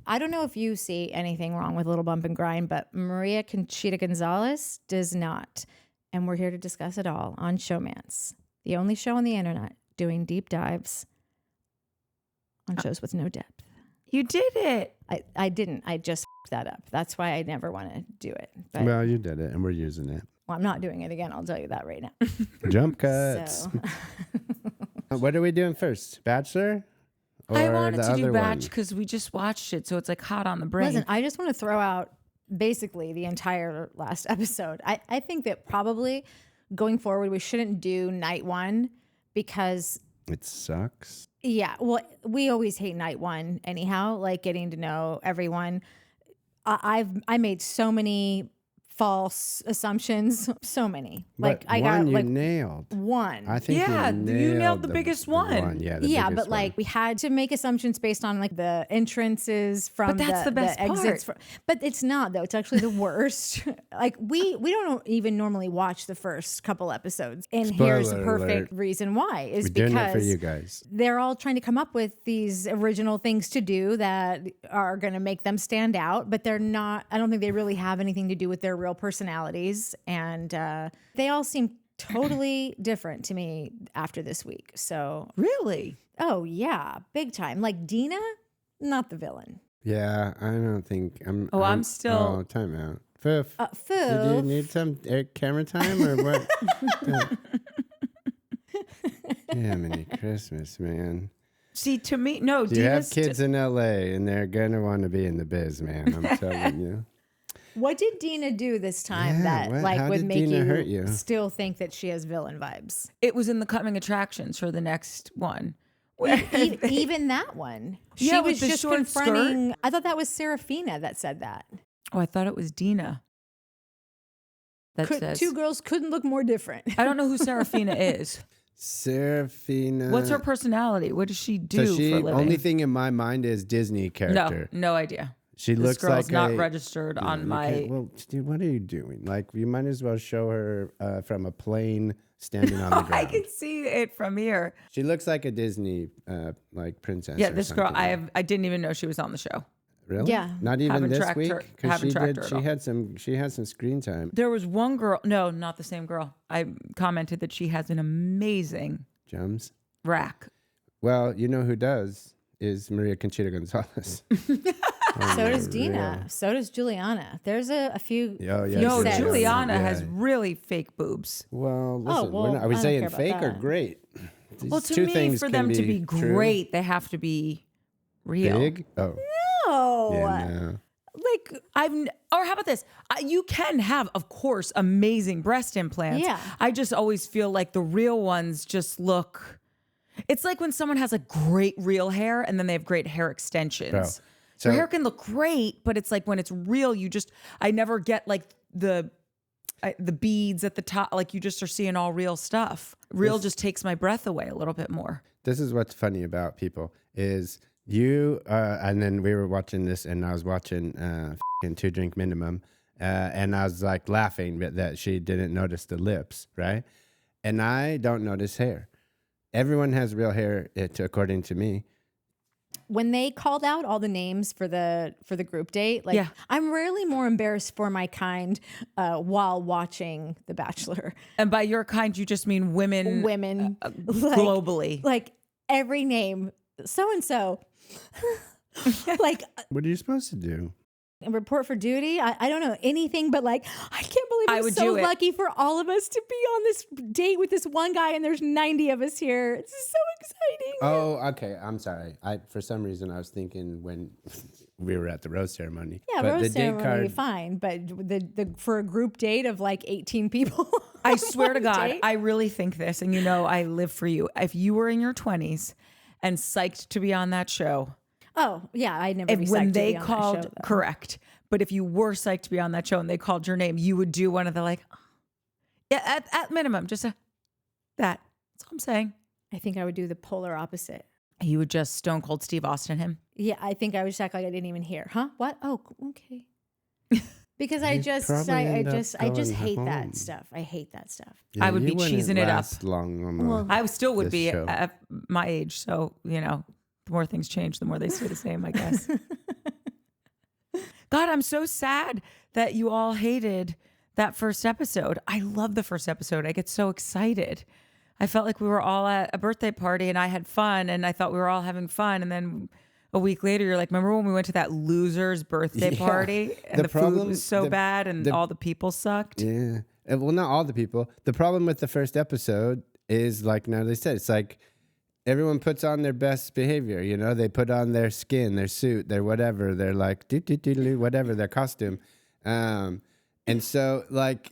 I don't know if you see anything wrong with Little Bump and Grind, but Maria Conchita Gonzalez does not. And we're here to discuss it all on Showmance, the only show on the internet doing deep dives on shows with no depth. You did it. I didn't. I just f***ed that up. That's why I never want to do it. But, well, you did it, and we're using it. well, I'm not doing it again. I'll tell you that right now. Jump cuts. So. What are we doing first? Bachelor? Or I wanted to do Batch because we just watched it, so it's like hot on the brain. Listen, I just want to throw out basically the entire last episode. I think that probably going forward, we shouldn't do night one because it sucks. Yeah, well, we always hate night one anyhow, like getting to know everyone. I made so many false assumptions, so many. But I one got you nailed. one. I think you nailed the biggest one. Yeah, but like we had to make assumptions based on like the entrances from but that's the best exits. part. But it's not though. It's actually the worst. Like we don't even normally watch the first couple episodes, and here's the perfect reason why is We're doing it for because you guys. they're all trying to come up with these original things to do that are going to make them stand out, but they're not. I don't think they really have anything to do with their real personalities, and they all seem totally different to me after this week. So really, oh yeah, big time. Like Dina, not the villain. Yeah, I don't think I'm. I'm still. Oh, time out. Fifth. Fifth. Did you need some camera time or what? Damn, many Christmas, man. See, to me, no. You have kids in LA, and they're gonna want to be in the biz, man. I'm telling you. What did Dina do this time that how would did make Dina hurt you? still think that she has villain vibes? It was in the coming attractions for the next one. Even that one. She Yeah, was with the just short confronting. I thought that was Serafina that said that. Oh, I thought it was Dina. That says two girls couldn't look more different. I don't know who Serafina is. Serafina. What's her personality? What does she do So she, for a living? only thing in my mind is Disney character. No idea. She This looks girl's like not registered on my. Well, dude, what are you doing? Like, you might as well show her from a plane standing on the ground. I can see it from here. She looks like a Disney like princess. Yeah, or this girl. something. I didn't even know she was on the show. Really? Yeah. Not even Haven't this tracked week her- because haven't she tracked did. her at She all. had some. She had some screen time. There was one girl. No, not the same girl. I commented that she has an amazing Gems. rack. Well, you know who does is Maria Conchita Gonzalez. So does Dina. So does Juliana. There's a few. Oh, yeah, No, sure. Juliana Yeah. has really fake boobs. Well, listen, well, we're not, are we I don't saying care about fake or that. great? These Well, to two me, things for can them to be true. great, they have to be real. Big? Oh. Oh, Yeah, no. Like or how about this? You can have, of course, amazing breast implants. Yeah. I just always feel like the real ones just look. It's like when someone has like great real hair and then they have great hair extensions. Bro, so- Your hair can look great, but it's like when it's real, I never get like the beads at the top. Like you just are seeing all real stuff. Real just takes my breath away a little bit more. This is what's funny about people is you, and then we were watching this and I was watching 2 Drink Minimum and I was like laughing that she didn't notice the lips, right? And I don't notice hair. Everyone has real hair, according to me. when they called out all the names for the group date, like I'm rarely more embarrassed for my kind while watching The Bachelor. And by your kind, you just mean women globally. Like every name, so and so. Like, what are you supposed to do? Report for duty. I don't know anything, but like, I can't believe I'm so lucky for all of us to be on this date with this one guy, and there's 90 of us here. It's so exciting. Oh, okay. I'm sorry. For some reason I was thinking when we were at the rose ceremony. Yeah, but rose ceremony would be fine, but the for a group date of like 18 people. I swear to God, I really think this, and you know, I live for you. If you were in your 20s and psyched to be on that show. Oh, yeah, I'd never be psyched when to they be on called, that show, though. correct. But if you were psyched to be on that show and they called your name, you would do one of the like, yeah, at minimum, just that. That's all I'm saying. I think I would do the polar opposite. You would just Stone Cold Steve Austin him. Yeah, I think I would just act like I didn't even hear. Huh? What? Oh, okay. Because I just hate that stuff. I hate that stuff. Yeah, I would be cheesing it up. I still would be at my age. So, you know, the more things change, the more they stay the same, I guess. God, I'm so sad that you all hated that first episode. I love the first episode. I get so excited. I felt like we were all at a birthday party and I had fun and I thought we were all having fun. And then a week later, you're like, remember when we went to that loser's birthday party and the food was so bad and all the people sucked? Yeah. Well, not all the people. The problem with the first episode is, like Natalie said, it's like everyone puts on their best behavior. You know, they put on their skin, their suit, their whatever. They're like, whatever, their costume. And so, like,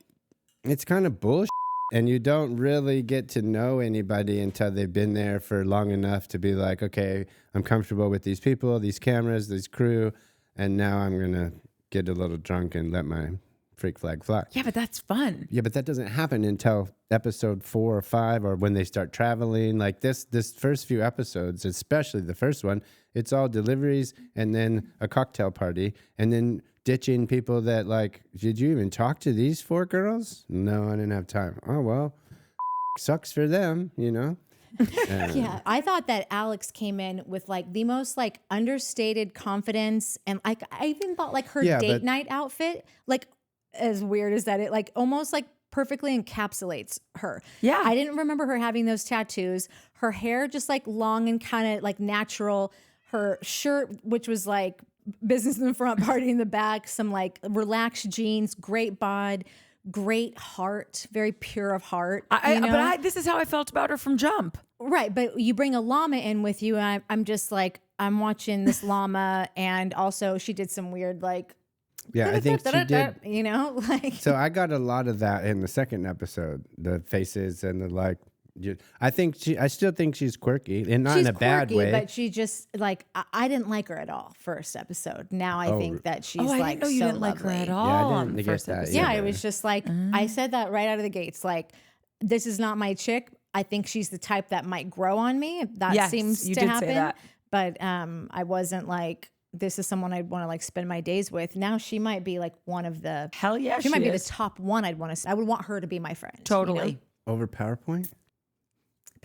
it's kind of bullshit. And you don't really get to know anybody until they've been there for long enough to be like, okay, I'm comfortable with these people, these cameras, this crew. And now I'm going to get a little drunk and let my freak flag fly. Yeah, but that's fun. Yeah, but that doesn't happen until episode 4 or 5 or when they start traveling. Like this first few episodes, especially the first one, it's all deliveries and then a cocktail party and then ditching people that like, did you even talk to these 4 girls? No, I didn't have time. Oh, well, sucks for them, you know? Yeah, I thought that Alex came in with like the most like understated confidence. And like, I even thought like her date night outfit, like, as weird as that, it like almost like perfectly encapsulates her. Yeah. I didn't remember her having those tattoos. Her hair just like long and kind of like natural. Her shirt, which was like business in the front, party in the back, some like relaxed jeans, great bod, great heart, very pure of heart. This is how I felt about her from Jump. Right. But you bring a llama in with you and I'm just like, I'm watching this llama. And also she did some weird like, yeah, I think she did. You know, like. So I got a lot of that in the second episode, the faces and the like. I still think she's quirky and not in a bad way. But she just like, I didn't like her at all first episode. Now I think that she's like, I didn't know you didn't like her at all. Yeah, I on didn't the get first that. episode. Yeah, it was just like, I said that right out of the gates. Like, this is not my chick. I think she's the type that might grow on me. That seems to happen. Say that. But I wasn't like, this is someone I'd want to like spend my days with. Now she might be like one of the hell yeah. She might be the top one I would want her to be my friend. Totally. You know? Over PowerPoint?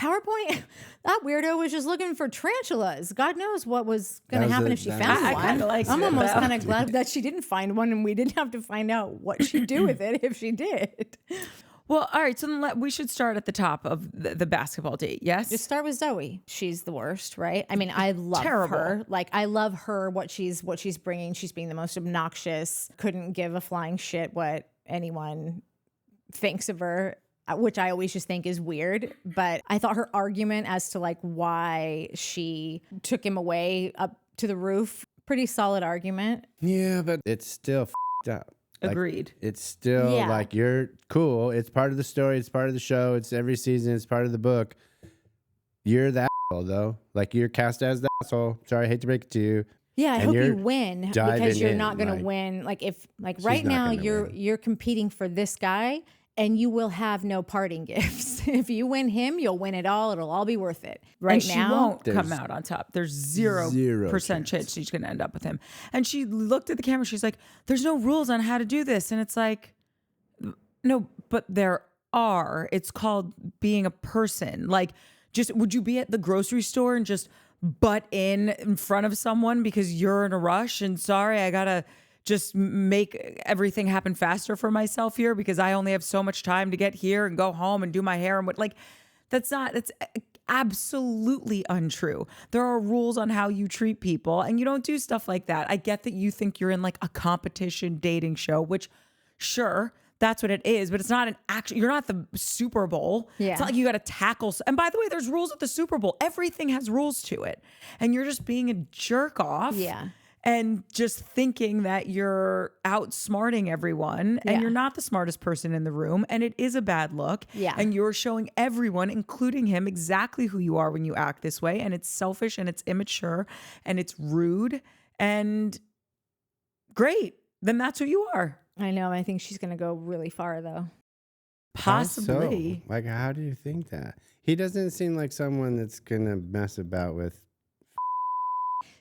PowerPoint? That weirdo was just looking for tarantulas. God knows what was going to happen if she found one. I'm almost kind of glad that she didn't find one and we didn't have to find out what she'd do with it if she did. Well, all right. So then we should start at the top of the basketball date. Yes. Just start with Zoe. She's the worst, right? I mean, I love her. Like, I love her. What she's bringing. She's being the most obnoxious. Couldn't give a flying shit what anyone thinks of her, which I always just think is weird. But I thought her argument as to like why she took him away up to the roof, pretty solid argument. Yeah, but it's still f***ed up. Like, agreed. It's still like, you're cool. It's part of the story. It's part of the show. It's every season. It's part of the book. You're the asshole, though. Like, you're cast as the asshole. Sorry, I hate to break it to you. Yeah, I hope you win because you're not going to win. Like, if like right now you're competing for this guy and you will have no parting gifts. If you win him, you'll win it all. It'll all be worth it. Right now, she won't come out on top. There's 0% chance she's going to end up with him. And she looked at the camera. She's like, there's no rules on how to do this. And it's like, no, but there are. It's called being a person. Like, just would you be at the grocery store and just butt in front of someone because you're in a rush and sorry, I got to just make everything happen faster for myself here because I only have so much time to get here and go home and do my hair and what, like, that's absolutely untrue. There are rules on how you treat people and you don't do stuff like that. I get that you think you're in like a competition dating show, which sure, that's what it is, but it's not you're not the Super Bowl. Yeah. It's not like you got to tackle. And by the way, there's rules at the Super Bowl. Everything has rules to it. And you're just being a jerk off. Yeah. And just thinking that you're outsmarting everyone and you're not the smartest person in the room. And it is a bad look. Yeah. And you're showing everyone, including him, exactly who you are when you act this way. And it's selfish and it's immature and it's rude and great. Then that's who you are. I know. I think she's going to go really far though. Possibly. So? Like, how do you think that? He doesn't seem like someone that's going to mess about with.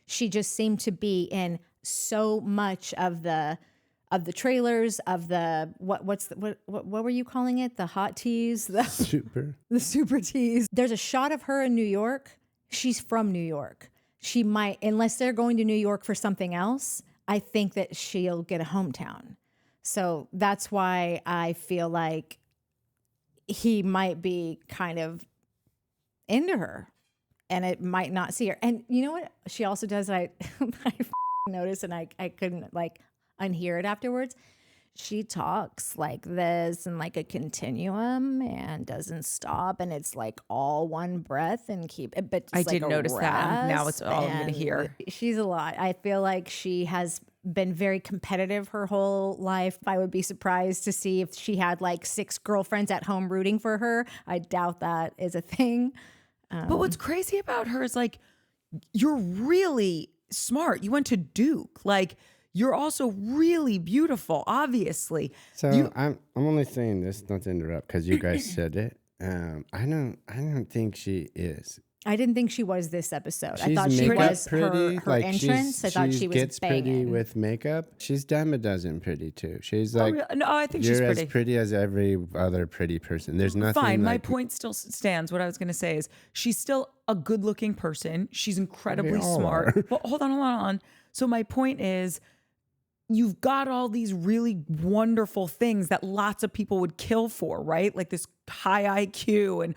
She just seemed to be in so much of the trailers of the what were you calling it? The hot teas, the super teas. There's a shot of her in New York. She's from New York. She might, unless they're going to New York for something else. I think that she'll get a hometown. So that's why I feel like he might be kind of into her and it might not see her. And you know what she also does? I noticed and I couldn't like unhear it afterwards. She talks like this and like a continuum and doesn't stop. And it's like all one breath and keep it. But I did notice that. Now it's all I'm going to hear. She's a lot. I feel like she has been very competitive her whole life. I would be surprised to see if she had like 6 girlfriends at home rooting for her. I doubt that is a thing. But what's crazy about her is like, you're really smart. You went to Duke. Like, you're also really beautiful, obviously. So I'm only saying this, not to interrupt, because you guys said it. I don't think she is. I didn't think she was this episode. She's I thought she was pretty. her entrance. I thought she was gets banging. pretty with makeup. She's dime a dozen pretty too. She's like, no, I think she's pretty. You're as pretty as every other pretty person. There's nothing. Fine, my like, point still stands. What I was going to say is she's still a good-looking person. She's incredibly smart. Well, hold on. So my point is, you've got all these really wonderful things that lots of people would kill for, right? Like this high IQ and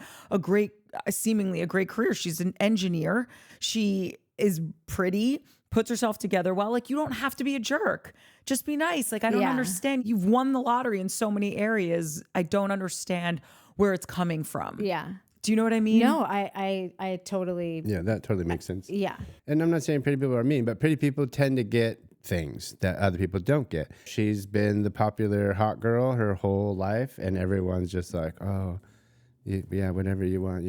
seemingly a great career. She's an engineer. She is pretty, puts herself together well. Like, you don't have to be a jerk. Just be nice. Like, I don't understand. You've won the lottery in so many areas. I don't understand where it's coming from. Yeah. Do you know what I mean? No, I totally. Yeah, that totally makes sense. Yeah. And I'm not saying pretty people are mean, but pretty people tend to get things that other people don't get. She's been the popular hot girl her whole life, and everyone's just like, oh, yeah, whatever you want.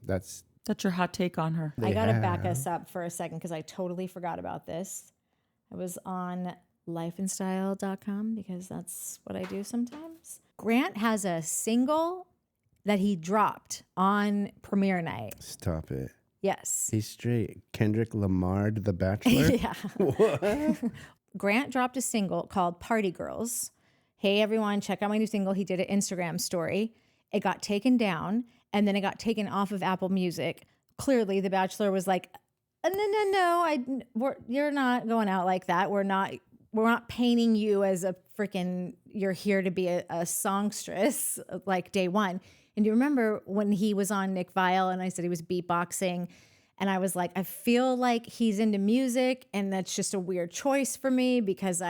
That's your hot take on her. I got to back us up for a second because I totally forgot about this. I was on lifeandstyle.com because that's what I do sometimes. Grant has a single that he dropped on premiere night. Stop it. Yes. He's straight. Kendrick Lamar, The Bachelor? Yeah. What? Grant dropped a single called Party Girls. Hey, everyone, check out my new single. He did an Instagram story. It got taken down, and then it got taken off of Apple Music. Clearly, The Bachelor was like, no, you're not going out like that. We're not painting you as a freaking, you're here to be a songstress like day one. And do you remember when he was on Nick Viall and I said he was beatboxing? And I was like, I feel like he's into music and that's just a weird choice for me because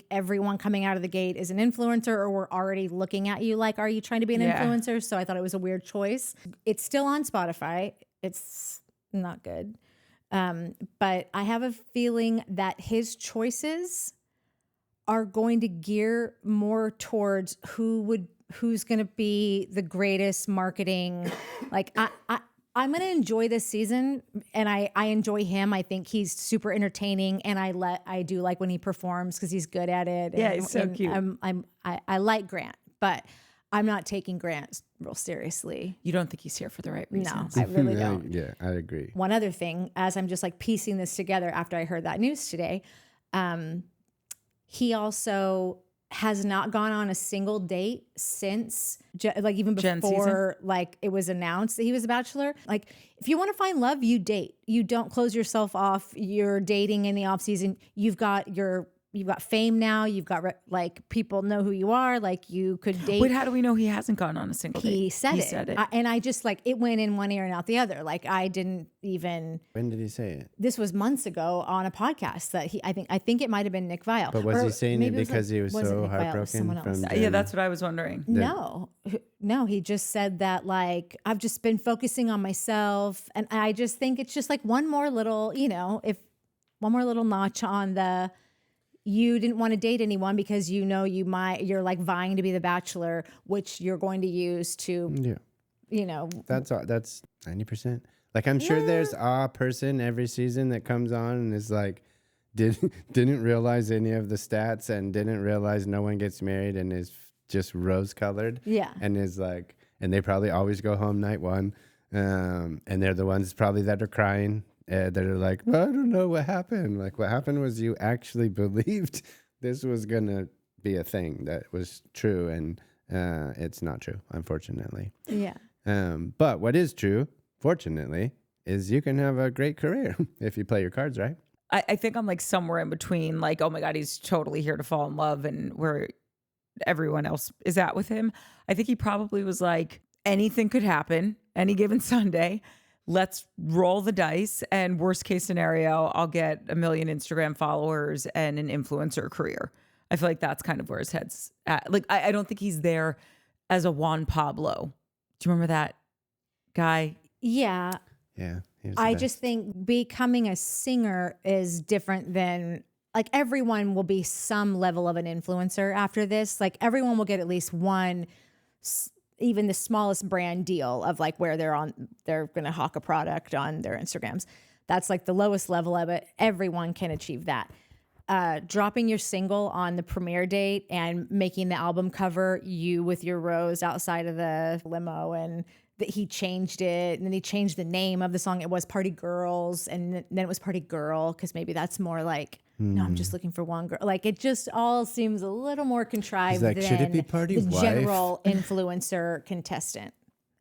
everyone coming out of the gate is an influencer or we're already looking at you like, are you trying to be an influencer? So I thought it was a weird choice. It's still on Spotify. It's not good. But I have a feeling that his choices are going to gear more towards who's going to be the greatest marketing. Like I'm going to enjoy this season and I enjoy him. I think he's super entertaining and I do like when he performs because he's good at it. Yeah, he's so cute. I like Grant, but I'm not taking Grant real seriously. You don't think he's here for the right reasons? No, I really don't. Yeah, I agree. One other thing, as I'm just like piecing this together after I heard that news today, he also has not gone on a single date since, like even before like it was announced that he was a bachelor. Like if you want to find love, you date. You don't close yourself off. You're dating in the off season. You've got fame now. You've got like people know who you are. Like you could date. Wait, how do we know he hasn't gone on a single date? He said it. And I just like it went in one ear and out the other. Like I didn't even. When did he say it? This was months ago on a podcast that I think it might have been Nick Viall. But was he saying it because he was so heartbroken? Yeah, that's what I was wondering. No, he just said that like I've just been focusing on myself, and I just think it's just like one more little notch on the. You didn't want to date anyone because you're like vying to be the bachelor, which you're going to use to, That's 90%. Like I'm sure there's a person every season that comes on and is like, didn't realize any of the stats and didn't realize no one gets married and is just rose colored. Yeah. And is like, and they probably always go home night one. And they're the ones probably that are crying. That are like, well, I don't know what happened. Like what happened was you actually believed this was going to be a thing that was true. And it's not true, unfortunately. Yeah. But what is true, fortunately, is you can have a great career if you play your cards right. I think I'm like somewhere in between, like, oh my God, he's totally here to fall in love and where everyone else is at with him. I think he probably was like, anything could happen any given Sunday. Let's roll the dice. And worst case scenario, I'll get 1 million Instagram followers and an influencer career. I feel like that's kind of where his head's at. Like, I don't think he's there as a Juan Pablo. Do you remember that guy? Yeah. Yeah. I just think becoming a singer is different than, like, everyone will be some level of an influencer after this. Like, everyone will get at least one, even the smallest brand deal of like where they're going to hawk a product on their Instagrams. That's like the lowest level of it. Everyone can achieve that. Dropping your single on the premiere date and making the album cover, you with your rose outside of the limo, and that he changed it, and then he changed the name of the song. It was Party Girls, and then it was Party Girl, because maybe that's more like, no, I'm just looking for one girl. Like, it just all seems a little more contrived like, than should it be Party the Wife? general influencer contestant.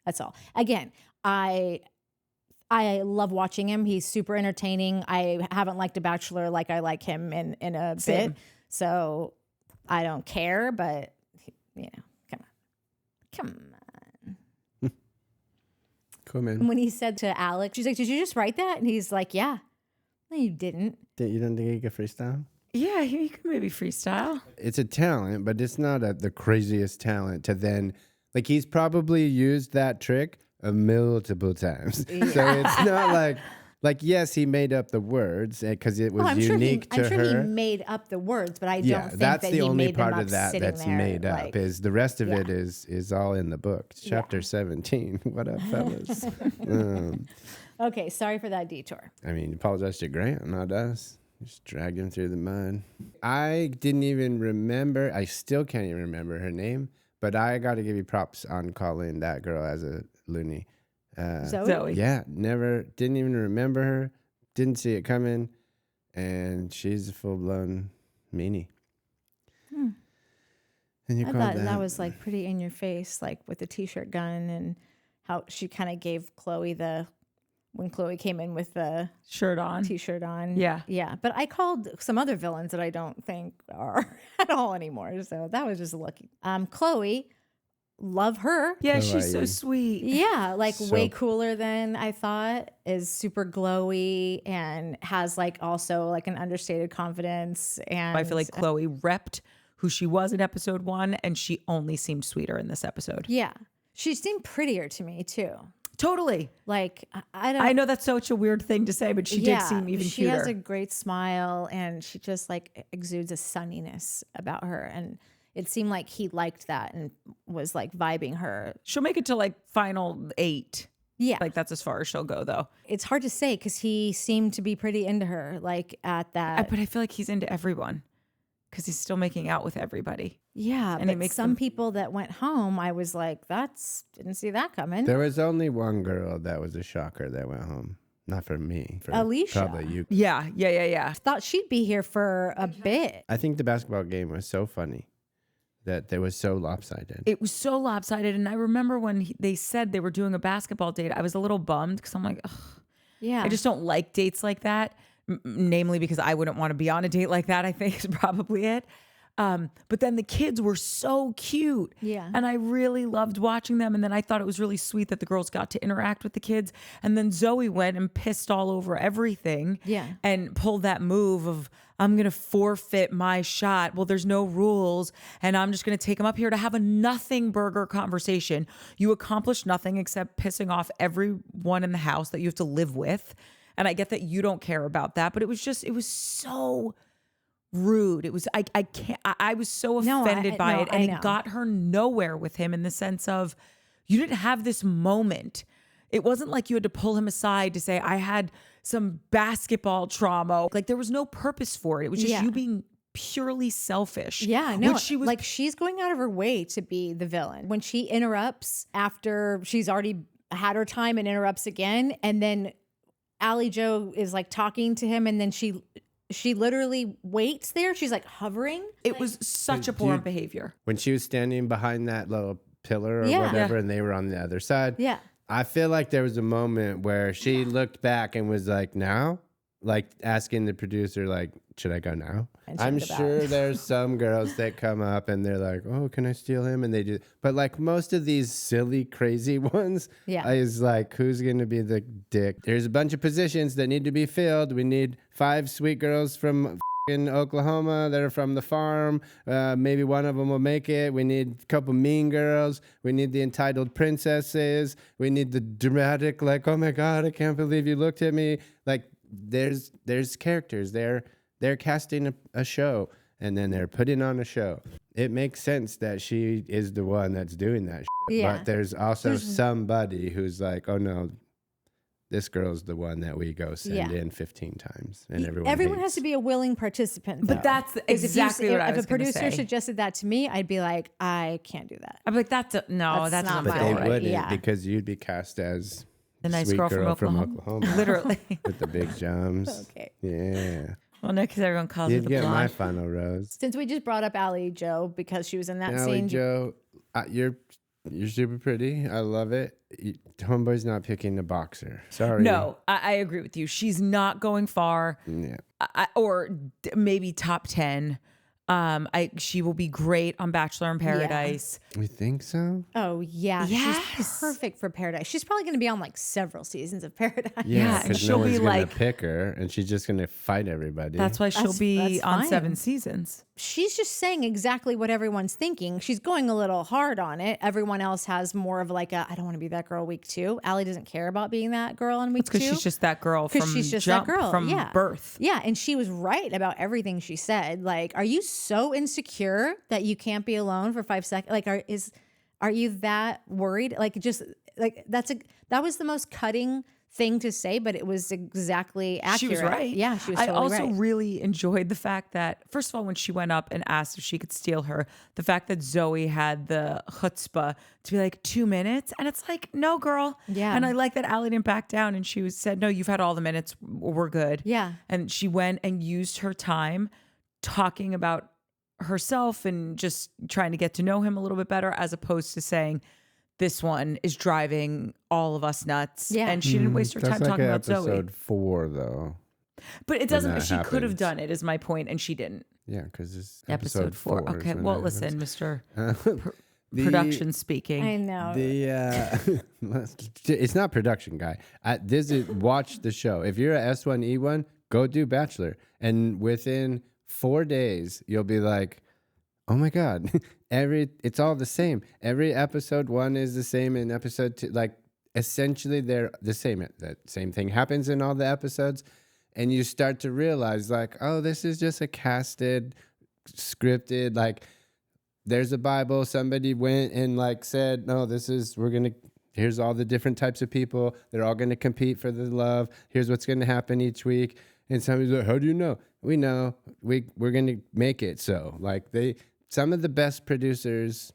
That's all. Again, I love watching him. He's super entertaining. I haven't liked a Bachelor like I like him in a bit, so I don't care. But you know, come on. Cool, man. And when he said to Alex, she's like, "Did you just write that?" And he's like, "Yeah." No, you didn't. You don't think he could freestyle? Yeah, he could maybe freestyle. It's a talent, but it's not the craziest talent to then, like, he's probably used that trick multiple times. Yeah. So it's not like, yes, he made up the words because it was unique to her. I'm sure he made up the words, but I don't think that's that the he only made part them of that that's there, made up. like, Is the rest of it is all in the book. It's chapter 17. What up, fellas? Okay, sorry for that detour. I mean, apologize to Grant, not us. Just dragged him through the mud. I didn't even remember. I still can't even remember her name, but I got to give you props on calling that girl as a loony. Zoe? Yeah, didn't even remember her. Didn't see it coming. And she's a full-blown meanie. And you I thought that was like pretty in your face, like with the t-shirt gun, and how she kind of gave Chloe when Chloe came in with the t-shirt on. Yeah. But I called some other villains that I don't think are at all anymore. So that was just lucky. Chloe, love her. Yeah, she's so sweet. Yeah, like way cooler than I thought. Is super glowy and has like also like an understated confidence. And I feel like Chloe repped who she was in episode 1, and she only seemed sweeter in this episode. Yeah, she seemed prettier to me too. Totally. Like, I know that's such a weird thing to say, but she did seem even cuter. She has a great smile, and she just like exudes a sunniness about her. And it seemed like he liked that and was like vibing her. She'll make it to like final 8. Yeah. Like that's as far as she'll go though. It's hard to say because he seemed to be pretty into her, like at that. But I feel like he's into everyone because he's still making out with everybody. Yeah, and but some people that went home, I was like, didn't see that coming. There was only one girl that was a shocker that went home. Not for me. For Alicia. Probably you. Yeah. Thought she'd be here for a bit. I think the basketball game was so funny that they was so lopsided. It was so lopsided. And I remember when they said they were doing a basketball date, I was a little bummed because I'm like, ugh. Yeah. I just don't like dates like that. Namely because I wouldn't want to be on a date like that, I think is probably it. But then the kids were so cute. Yeah. And I really loved watching them. And then I thought it was really sweet that the girls got to interact with the kids. And then Zoe went and pissed all over everything. Yeah. And pulled that move of, I'm going to forfeit my shot. Well, there's no rules. And I'm just going to take them up here to have a nothing burger conversation. You accomplished nothing except pissing off everyone in the house that you have to live with. And I get that you don't care about that, but it was so rude. It was, I was so offended by it. And it got her nowhere with him in the sense of, you didn't have this moment. It wasn't like you had to pull him aside to say, I had some basketball trauma. Like there was no purpose for it. It was just you being purely selfish. Yeah, no, like she's going out of her way to be the villain. When she interrupts after she's already had her time and interrupts again, and then Allie Jo is like talking to him, and then she literally waits there. She's like hovering. It was such a poor behavior. When she was standing behind that little pillar or whatever, and they were on the other side. Yeah. I feel like there was a moment where she looked back and was like, now? like asking the producer, like, should I go now? And I'm she'd go sure back. there's some girls that come up and they're like, oh, can I steal him? And they do. But like most of these silly, crazy ones is like, who's going to be the dick? There's a bunch of positions that need to be filled. We need 5 sweet girls from in Oklahoma that are from the farm. Maybe one of them will make it. We need a couple mean girls. We need the entitled princesses. We need the dramatic, like, oh my God, I can't believe you looked at me. Like, there's characters. They're casting a show, and then they're putting on a show. It makes sense that she is the one that's doing that shit. Yeah. But there's also somebody who's like, oh no, this girl's the one that we go send in 15 times, and everyone has to be a willing participant, But that's exactly what I was If a producer say. suggested that to me, I'd be like, I can't do that. I'm like, that's That's not not my But my they right. wouldn't because you'd be cast as the nice sweet girl from Oklahoma. Literally. with the big jumps. Okay. Yeah. Well, no, because everyone calls her You'd the get my blonde. final rose. Since we just brought up Allie Joe because she was in that Allie scene. Joe, you're super pretty. I love it. Homeboy's not picking a boxer. Sorry. No, I agree with you. She's not going far, Yeah. or maybe top 10. She will be great on Bachelor in Paradise. We think so? Oh yeah, Yes. she's perfect for Paradise. She's probably going to be on like several seasons of Paradise. Yeah, and because she'll no be one's gonna like- pick her, and she's just gonna fight everybody. That's why she'll be that's on fine. 7 seasons. She's just saying exactly what everyone's thinking. She's going a little hard on it. Everyone else has more of like a, I don't want to be that girl week 2. Allie doesn't care about being that girl on week 2. Because she's just that girl from she's just jump, that girl from birth. Yeah, and she was right about everything she said. Like, are you so insecure that you can't be alone for 5 seconds? Like, are you that worried? Like, just like that was the most cutting thing to say, but it was exactly accurate. She was right. Yeah, she was I totally also right. really enjoyed the fact that, first of all, when she went up and asked if she could steal her, the fact that Zoe had the chutzpah to be like 2 minutes. And it's like, no, girl. Yeah. And I like that Allie didn't back down and she said, no, you've had all the minutes. We're good. Yeah. And she went and used her time talking about herself and just trying to get to know him a little bit better, as opposed to saying, this one is driving all of us nuts. Yeah. And she didn't waste her That's time like talking about Zoe. episode 4, though. But it doesn't. that She could have happens. done it, is my point, and she didn't. Yeah, because it's Episode 4. is Okay. when Well, that listen, happens. Mister The- Production speaking. I know. The it's not production guy. This is watch the show. If you're a S1E1, go do Bachelor, and within 4 days you'll be like, oh my God, it's all the same. Every episode 1 is the same, and episode 2, like essentially they're the same. That same thing happens in all the episodes, and you start to realize like, oh, this is just a casted, scripted, like. There's a Bible. Somebody went and like said, no, here's all the different types of people. They're all going to compete for the love. Here's what's going to happen each week. And somebody's like, how do you know? We know. We're going to make it so. Like some of the best producers,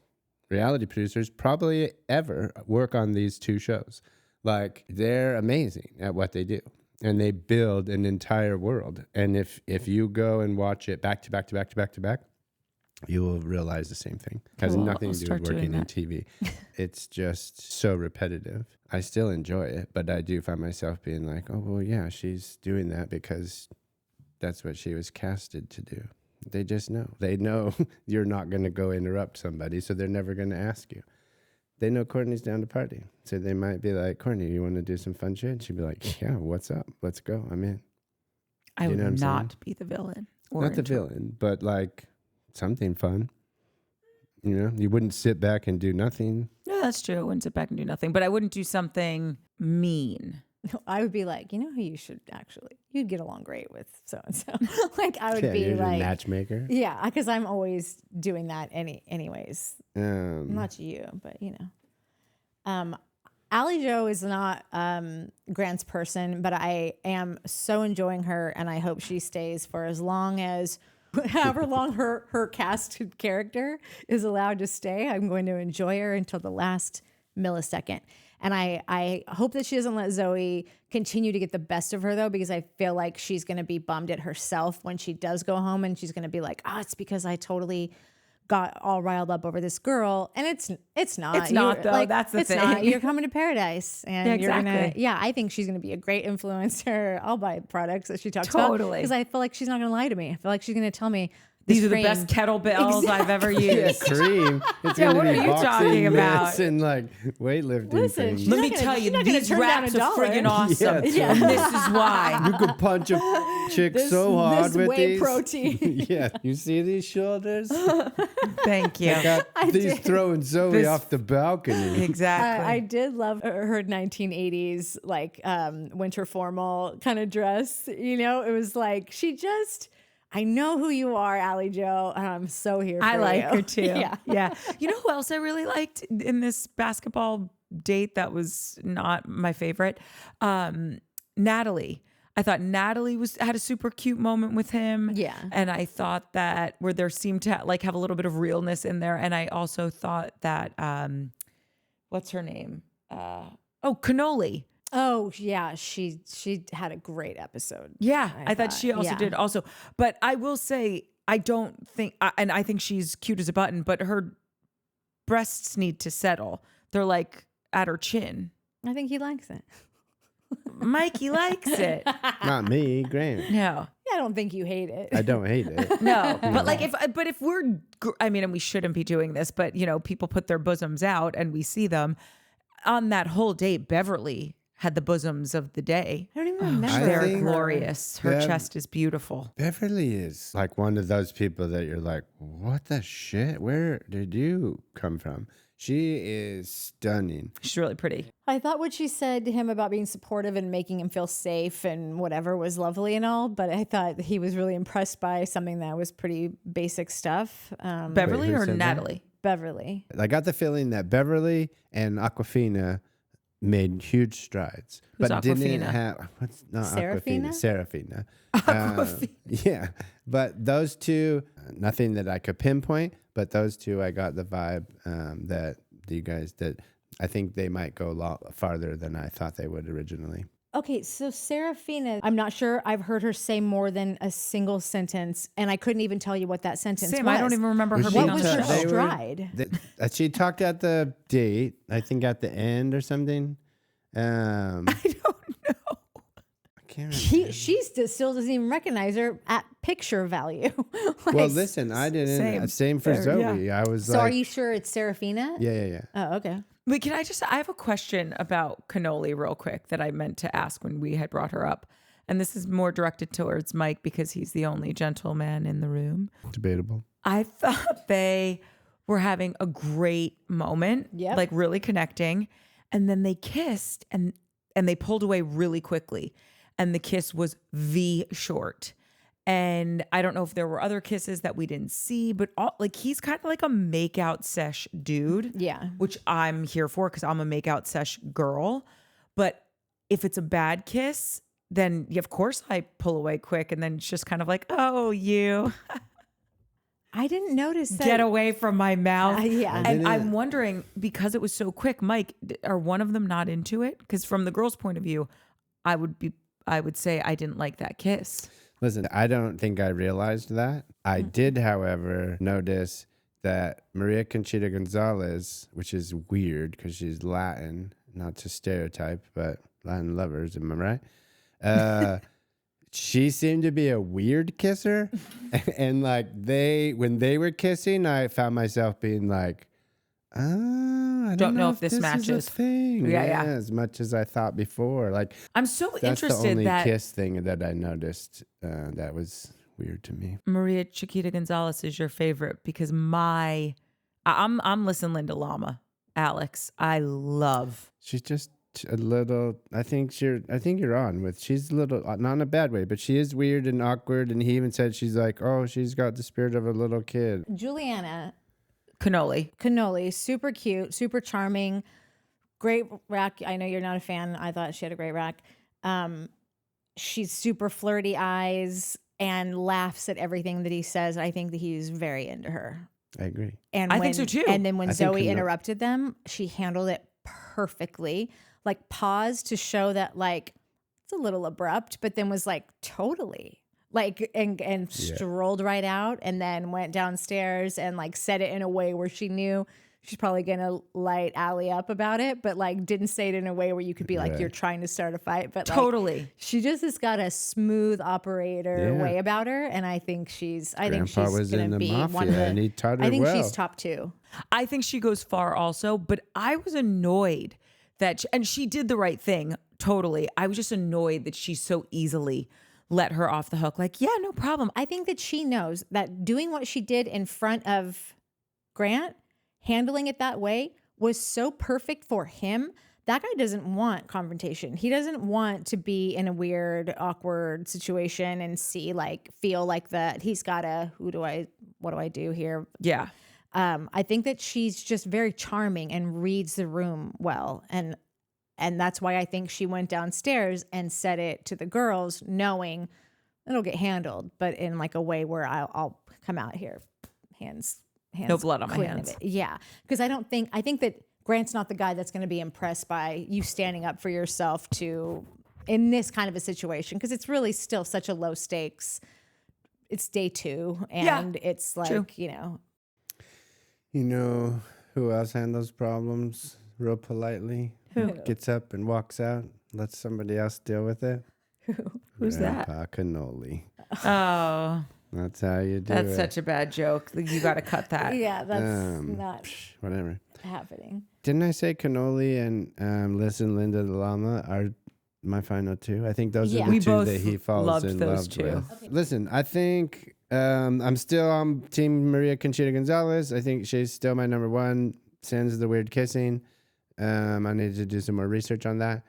reality producers, probably ever work on these 2 shows. Like they're amazing at what they do. And they build an entire world. And if you go and watch it back to back to back to back to back, you will realize the same thing. It has Cool. nothing I'll to do start with working doing in TV. It's just so repetitive. I still enjoy it, but I do find myself being like, oh, well, yeah, she's doing that because that's what she was casted to do. They just know. They know you're not going to go interrupt somebody, so they're never going to ask you. They know Courtney's down to party. So they might be like, Courtney, you want to do some fun shit? And she'd be like, yeah, what's up? Let's go. I'm in. I You would know what I'm not saying? be the villain. Or Not the intro. villain, but like something fun. You know, you wouldn't sit back and do nothing. No, that's true. I wouldn't sit back and do nothing, but I wouldn't do something mean. I would be like, you know who you should actually, you'd get along great with so and so. Like I would Yeah, be you're like, a matchmaker. yeah, because I'm always doing that anyways. Um, Not you, but you know. Allie Joe is not Grant's person, but I am so enjoying her, and I hope she stays for as long as, however long her casted character is allowed to stay. I'm going to enjoy her until the last millisecond. And I hope that she doesn't let Zoe continue to get the best of her, though, because I feel like she's going to be bummed at herself when she does go home, and she's going to be like, oh, it's because I totally got all riled up over this girl, and it's not. It's not, though. That's the it's thing. Not. You're coming to paradise, and Yeah, you're gonna. exactly. Yeah, I think she's gonna be a great influencer. I'll buy products that she talks Totally. about because I feel like she's not gonna lie to me. I feel like she's gonna tell me These are the cream- best kettlebells I've ever Yeah, used. cream. It's Yeah, gonna what be are you boxing talking about? mitts and like weightlifting Listen, things. she's Let not me gonna- tell she's you, not gonna these turn down wraps $1. are friggin' awesome. Yeah, And this is why. You could punch a chick so hard this with whey these. protein. Yeah, you see these shoulders? Thank you. Got these throwing Zoe This- off the balcony. Exactly. I did love her 1980s like winter formal kind of dress. You know, it was like she just. I know who you are, Allie Joe, and I'm so here for you. I like her too. Yeah. Yeah. You know who else I really liked in this basketball date that was not my favorite? Natalie. I thought Natalie had a super cute moment with him. Yeah. And I thought that where there seemed to have a little bit of realness in there. And I also thought that, what's her name? Cannoli. Oh yeah, she had a great episode. Yeah, I thought she also yeah. did also. But I will say, I don't think, and I think she's cute as a button, but her breasts need to settle. They're like at her chin. I think he likes it. Mikey likes it. Not me, Graham. No, I don't think you hate it. I don't hate it. no. But like if we're, I mean, and we shouldn't be doing this, but you know, people put their bosoms out and we see them on that whole date. Beverly had the bosoms of the day. I don't even remember. They're think- glorious. Her chest is beautiful. Beverly is like one of those people that you're like, what the shit? Where did you come from? She is stunning. She's really pretty. I thought what she said to him about being supportive and making him feel safe and whatever was lovely and all, but I thought he was really impressed by something that was pretty basic stuff. Beverly who or said that? Natalie? Beverly. I got the feeling that Beverly and Aquafina made huge strides, Who's but didn't Aquafina? have what's not Serafina? Aquafina. Serafina. Yeah, but those two, nothing that I could pinpoint, but those two, I got the vibe that you guys that I think they might go a lot farther than I thought they would originally. Okay, so Serafina, I'm not sure I've heard her say more than a single sentence, and I couldn't even tell you what that sentence Same. was. I don't even remember her Was being What on was the her show. stride? She talked at the date, I think at the end or something. I don't know. I can't remember. She still doesn't even recognize her at picture value. Like, Well, listen, I didn't. Same for Fair, Zoe. yeah. I was so like, are you sure it's Serafina? yeah. Oh, okay. Wait, I have a question about Cannoli real quick that I meant to ask when we had brought her up. And this is more directed towards Mike because he's the only gentleman in the room. Debatable. I thought they were having a great moment, Yep. like really connecting. And then they kissed and they pulled away really quickly. And the kiss was V short. And I don't know if there were other kisses that we didn't see, but he's kind of like a makeout sesh dude. Yeah. Which I'm here for because I'm a makeout sesh girl. But if it's a bad kiss, then of course I pull away quick. And then it's just kind of like, oh, you I didn't notice that. get away from my mouth. Yeah. And I'm wondering, because it was so quick, Mike, are one of them not into it? Because from the girl's point of view, I would say I didn't like that kiss. Listen, I don't think I realized that. I did, however, notice that Maria Conchita Gonzalez, which is weird because she's Latin, not to stereotype, but Latin lovers, am I right? She seemed to be a weird kisser. And like when they were kissing, I found myself being like, I don't know if this matches. is a thing. Yeah. As much as I thought before. Like I'm so that's interested the only that kiss thing that I noticed that was weird to me. Maria Chiquita Gonzalez is your favorite because I'm listening Linda Llama, Alex. I love. She's just a little. I think you're on with. She's a little, not in a bad way, but she is weird and awkward. And he even said she's like, oh, she's got the spirit of a little kid. Juliana Cannoli. super cute, super charming, great rack. I know you're not a fan. I thought she had a great rack. She's super flirty eyes and laughs at everything that he says. I think that he's very into her. I agree. And I think so too. And then when I think Zoe Cano- interrupted them, she handled it perfectly. Like paused to show that like it's a little abrupt, but then was like totally. like and strolled right out, and then went downstairs and like said it in a way where she knew she's probably gonna light Allie up about it, but like didn't say it in a way where you could be like you're trying to start a fight. But totally, like, she just has got a smooth operator way about her, and I think she's gonna be one of the. And he taught her I think well. she's top 2. I think she goes far also, but I was annoyed that and she did the right thing. Totally, I was just annoyed that she so easily let her off the hook. Like, yeah, no problem. I think that she knows that doing what she did in front of Grant, handling it that way, was so perfect for him. That guy doesn't want confrontation. He doesn't want to be in a weird, awkward situation and feel like that he's got to, what do I do here? Yeah. I think that she's just very charming and reads the room well. And that's why I think she went downstairs and said it to the girls, knowing it'll get handled, but in like a way where I'll come out here, hands no blood on my hands. Yeah, because I think that Grant's not the guy that's going to be impressed by you standing up for yourself in this kind of a situation, because it's really still such a low stakes. It's day 2, and it's like, true. You know who else handles problems real politely? Who? Gets up and walks out, lets somebody else deal with it. Who's Grandpa Cannoli. Oh, that's how you do that's it. such a bad joke. You got to cut that. Yeah, that's not whatever happening. Didn't I say Cannoli and Liz and Linda the Llama are my final 2? I think those are the we 2 both that he falls in those love 2. with. Okay. Listen, I think I'm still on Team Maria Conchita Gonzalez. I think she's still my number 1. Sans the weird kissing. I need to do some more research on that.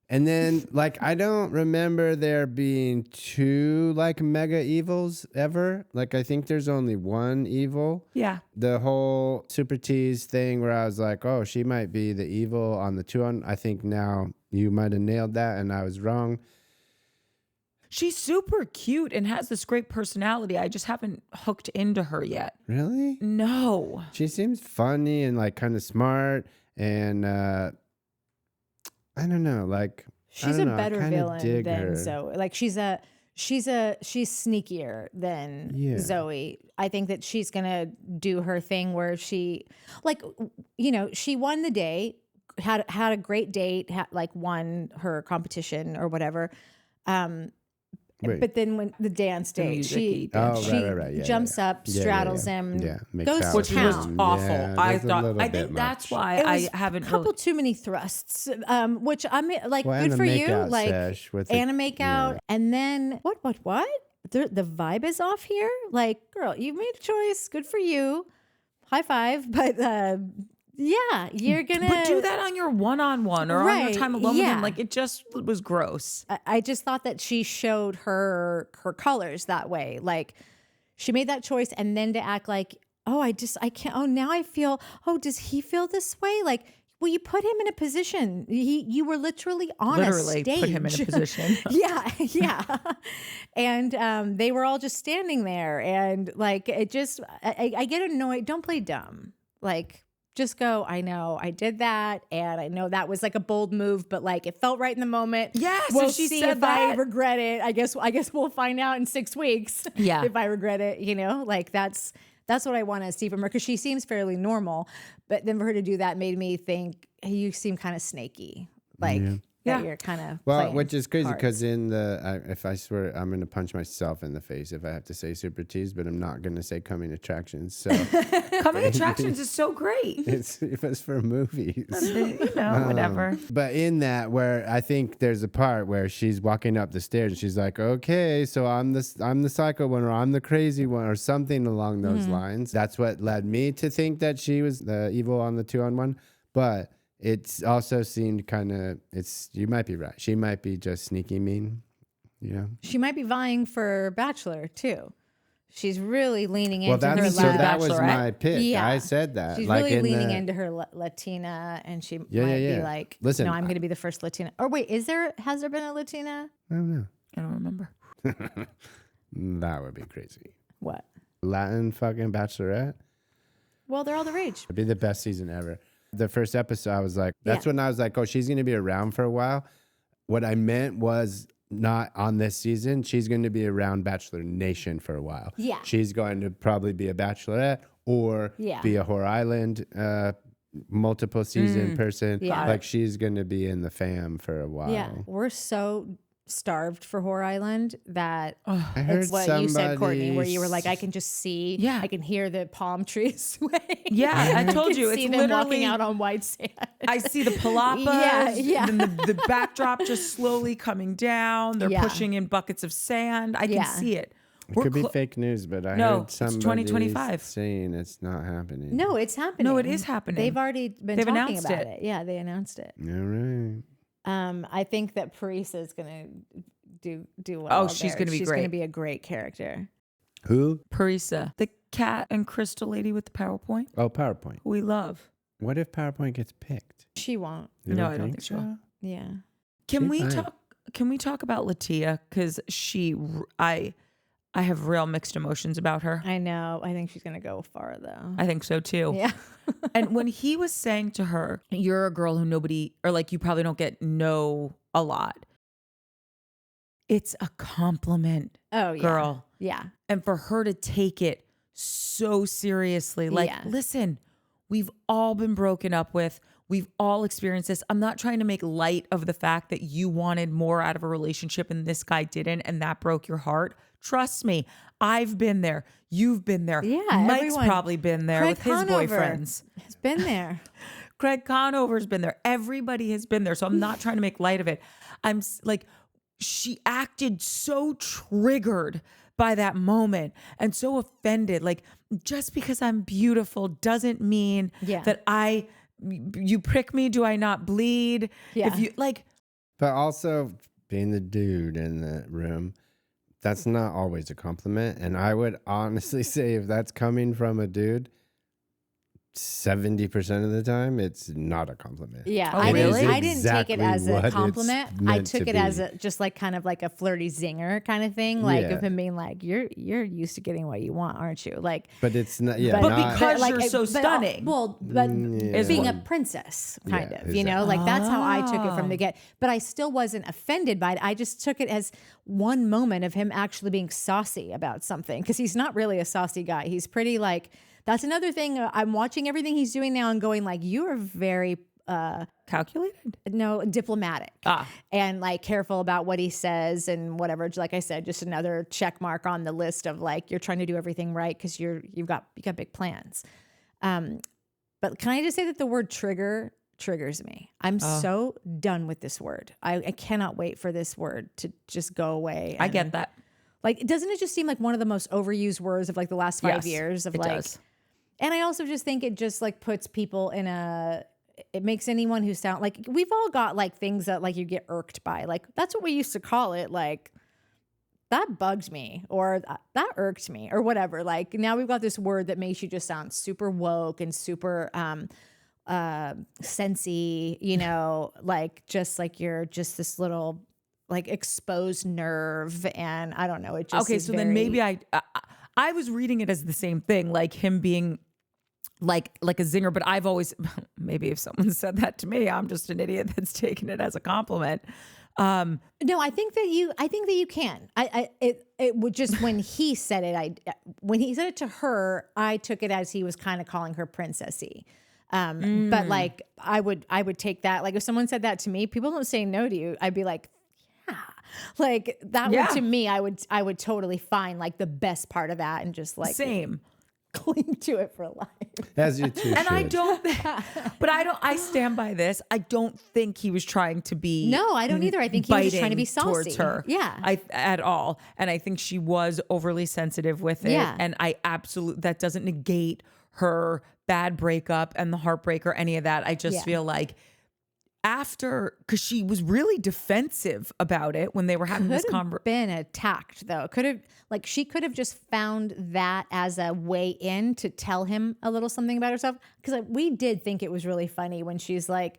And then, like, I don't remember there being 2 like mega evils ever. Like, I think there's only 1 evil. Yeah. The whole Super Tease thing where I was like, oh, she might be the evil on the 2 I think now you might have nailed that and I was wrong. She's super cute and has this great personality. I just haven't hooked into her yet. Really? No. She seems funny and like kind of smart and I don't know, like She's a better villain than her. Zoe. Like she's sneakier than Zoe. I think that she's gonna do her thing where she, like, she won the day, had a great date, won her competition or whatever. But then when the dance date, she jumps up, straddles him, goes to which town. was awful. Yeah, I think that's why I haven't. A couple too many thrusts, which I'm like, good for you. Like, and a makeout, and then what? The vibe is off here. Like, girl, you made a choice. Good for you. High five. But yeah, you're gonna. But do that on your one-on-one or on your time alone with him. Like, it just was gross. I just thought that she showed her colors that way. Like, she made that choice, and then to act like, I can't. Oh, now I feel. Oh, does he feel this way? Like, well, you put him in a position. You were literally on a stage. Put him in a position. yeah. And they were all just standing there, and like, it just. I get annoyed. Don't play dumb. Like. Just go, I know I did that, and I know that was like a bold move, but like it felt right in the moment. Yes, we'll she see said if that. I regret it. I guess we'll find out in 6 weeks. Yeah, if I regret it, like that's what I want to see from her, because she seems fairly normal, but then for her to do that made me think, hey, you seem kind of snaky, like. Yeah, you're kind of which is crazy because in if I swear I'm gonna punch myself in the face if I have to say Super Tease, but I'm not gonna say Coming Attractions. So Coming Attractions is so great. It's for movies, whatever. But in that, where I think there's a part where she's walking up the stairs and she's like, okay, so I'm the psycho one, or I'm the crazy one, or something along those lines. That's what led me to think that she was the evil on the 2-on-1, but. It's also seemed kind of, you might be right. She might be just sneaky mean, She might be vying for Bachelor too. She's really leaning into her Bachelorette. So that was my pick. Yeah. I said that. She's really leaning into her Latina, and she might be like, listen, no, I'm going to be the first Latina. Or wait, has there been a Latina? I don't know. I don't remember. That would be crazy. What? Latin fucking Bachelorette? Well, they're all the rage. It'd be the best season ever. The first episode, I was like, that's when I was like, oh, she's going to be around for a while. What I meant was not on this season, she's going to be around Bachelor Nation for a while. Yeah. She's going to probably be a bachelorette or be a Whore Island multiple season person. Yeah. Like she's going to be in the fam for a while. Yeah. We're so starved for Whore Island that I heard it's what you said, Courtney, where you were like, I can just see, I can hear the palm trees sway. Yeah, I told you, it's see literally them walking out on white sand. I see the palapas, and the backdrop just slowly coming down. They're pushing in buckets of sand. I can see it. It could be fake news, but I heard somebody 2025 saying it's not happening. No, it's happening. No, it is happening. They've already been talking about it. Yeah, they announced it. All right. I think that Parisa is gonna do well. Oh, she's gonna be great. She's gonna be a great character. Who? Parisa, the cat and crystal lady with the PowerPoint. Oh, PowerPoint. We love. What if PowerPoint gets picked? She won't. No, I don't think she will. Yeah. Can we talk about Latia? Because I have real mixed emotions about her. I know. I think she's gonna go far though. I think so too. Yeah. And when he was saying to her, "You're a girl who nobody, or like you probably don't get know a lot," it's a compliment. Oh, yeah. Girl. Yeah. And for her to take it so seriously, like, listen, we've all been broken up with. We've all experienced this. I'm not trying to make light of the fact that you wanted more out of a relationship and this guy didn't, and that broke your heart. Trust me, I've been there. You've been there. Yeah, Mike's probably been there with his boyfriends. He's been there. Craig Conover's been there. Everybody has been there. So I'm not trying to make light of it. I'm like, she acted so triggered by that moment and so offended. Like, just because I'm beautiful doesn't mean that you prick me, do I not bleed? Yeah. If you like, but also being the dude in the room, that's not always a compliment. And I would honestly say if that's coming from a dude, 70% of the time, it's not a compliment. Yeah, I didn't take it as a compliment. I took it as just like kind of like a flirty zinger kind of thing, like of him being like, "You're used to getting what you want, aren't you?" Like, but it's not. Because you're so stunning. Being a princess, kind of, you know, like that's how I took it from the get. But I still wasn't offended by it. I just took it as one moment of him actually being saucy about something, because he's not really a saucy guy. He's pretty like. That's another thing. I'm watching everything he's doing now and going like, you are very calculated? No, diplomatic. And like careful about what he says and whatever. Like I said, just another check mark on the list of like, you're trying to do everything right because you've got big plans. But can I just say that the word trigger triggers me? I'm so done with this word. I cannot wait for this word to just go away. I get that. Like, doesn't it just seem like one of the most overused words of like the last 5 years of it like, does. And I also just think it just like puts people in it makes anyone who sound like, we've all got like things that like you get irked by. Like, that's what we used to call it. Like, that bugged me, or that irked me, or whatever. Like, now we've got this word that makes you just sound super woke and super sensy, you know, like just like you're just this little like exposed nerve. And I don't know. It just okay. So then maybe I was reading it as the same thing, like him being like a zinger, but I've always, maybe if someone said that to me, I'm just an idiot that's taking it as a compliment. No, I think that you can. It would just, when he said it, when he said it to her, I took it as he was kind of calling her princessy. But like, I would take that. Like, if someone said that to me, people don't say no to you. I'd be like, yeah, like that would, to me, I would totally find like the best part of that and just like same cling to it for life. As you two and should. I stand by this. I don't think he was trying to be. No, I don't either. I think he was just trying to be saucy towards her. Yeah. At all. And I think she was overly sensitive with it. Yeah. And that doesn't negate her bad breakup and the heartbreak or any of that. I just feel like because she was really defensive about it when they were having this conversation. Been attacked though. She could have just found that as a way in to tell him a little something about herself. Because we did think it was really funny when she's like,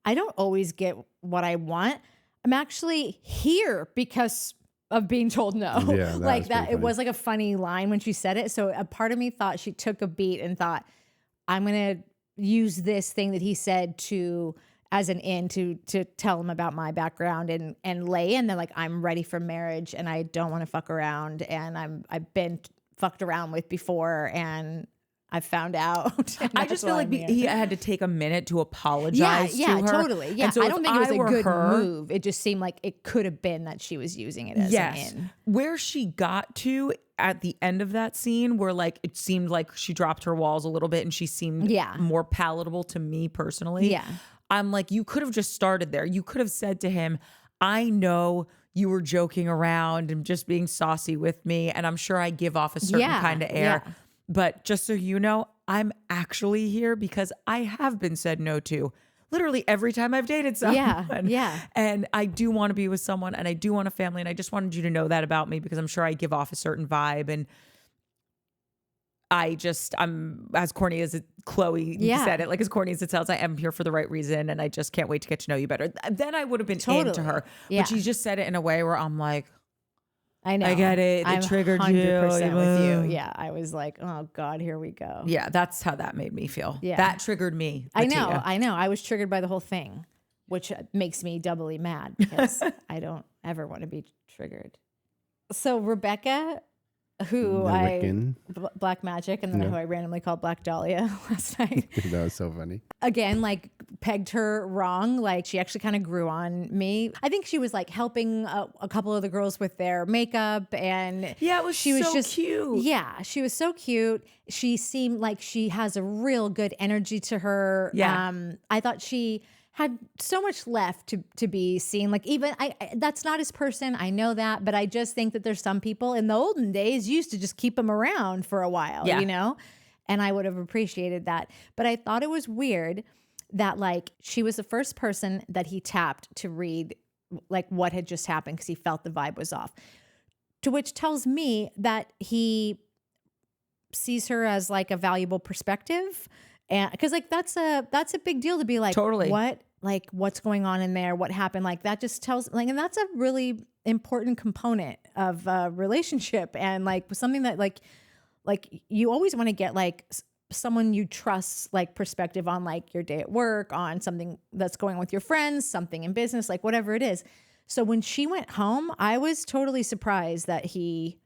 I don't always get what I want. I'm actually here because of being told no. Yeah, like that. It was like a funny line when she said it. So a part of me thought she took a beat and thought, I'm going to use this thing that he said to as an in to tell him about my background and lay in. They're like, I'm ready for marriage and I don't want to fuck around, and I've been fucked around with before and I found out. I just feel like he had to take a minute to apologize to her. Totally. Yeah, so I don't think it was a good her, move. It just seemed like it could have been that she was using it as an in. Where she got to at the end of that scene, where like it seemed like she dropped her walls a little bit and she seemed more palatable to me personally. Yeah. I'm like, you could have just started there. You could have said to him, I know you were joking around and just being saucy with me, and I'm sure I give off a certain kind of air. Yeah. But just so you know, I'm actually here because I have been said no to literally every time I've dated someone. Yeah. And I do want to be with someone and I do want a family. And I just wanted you to know that about me because I'm sure I give off a certain vibe. And I'm as corny as Chloe said it, like as corny as it sounds, I am here for the right reason. And I just can't wait to get to know you better. Then I would have been into her. Yeah. But she just said it in a way where I'm like, I know. I get it. It triggered 100% you. with you. Yeah. I was like, oh God, here we go. Yeah, that's how that made me feel. Yeah. That triggered me. I know. I was triggered by the whole thing, which makes me doubly mad because I don't ever want to be triggered. So Rebecca, who Black Magic, and then who I randomly called Black Dahlia last night. That was so funny. Again, like pegged her wrong. Like she actually kind of grew on me. I think she was like helping a couple of the girls with their makeup, and she was just cute. Yeah, she was so cute. She seemed like she has a real good energy to her. Yeah. I thought she had so much left to be seen. Like even I that's not his person. I know that, but I just think that there's some people in the olden days used to just keep him around for a while, you know? And I would have appreciated that. But I thought it was weird that like she was the first person that he tapped to read like what had just happened because he felt the vibe was off. To which tells me that he sees her as like a valuable perspective. And because like that's a big deal to be like, totally. What? Like what's going on in there? What happened? Like that just tells like, and that's a really important component of a relationship, and like something that like you always want to get like someone you trust like perspective on like your day at work, on something that's going on with your friends, something in business, like whatever it is. So when she went home, I was totally surprised that he.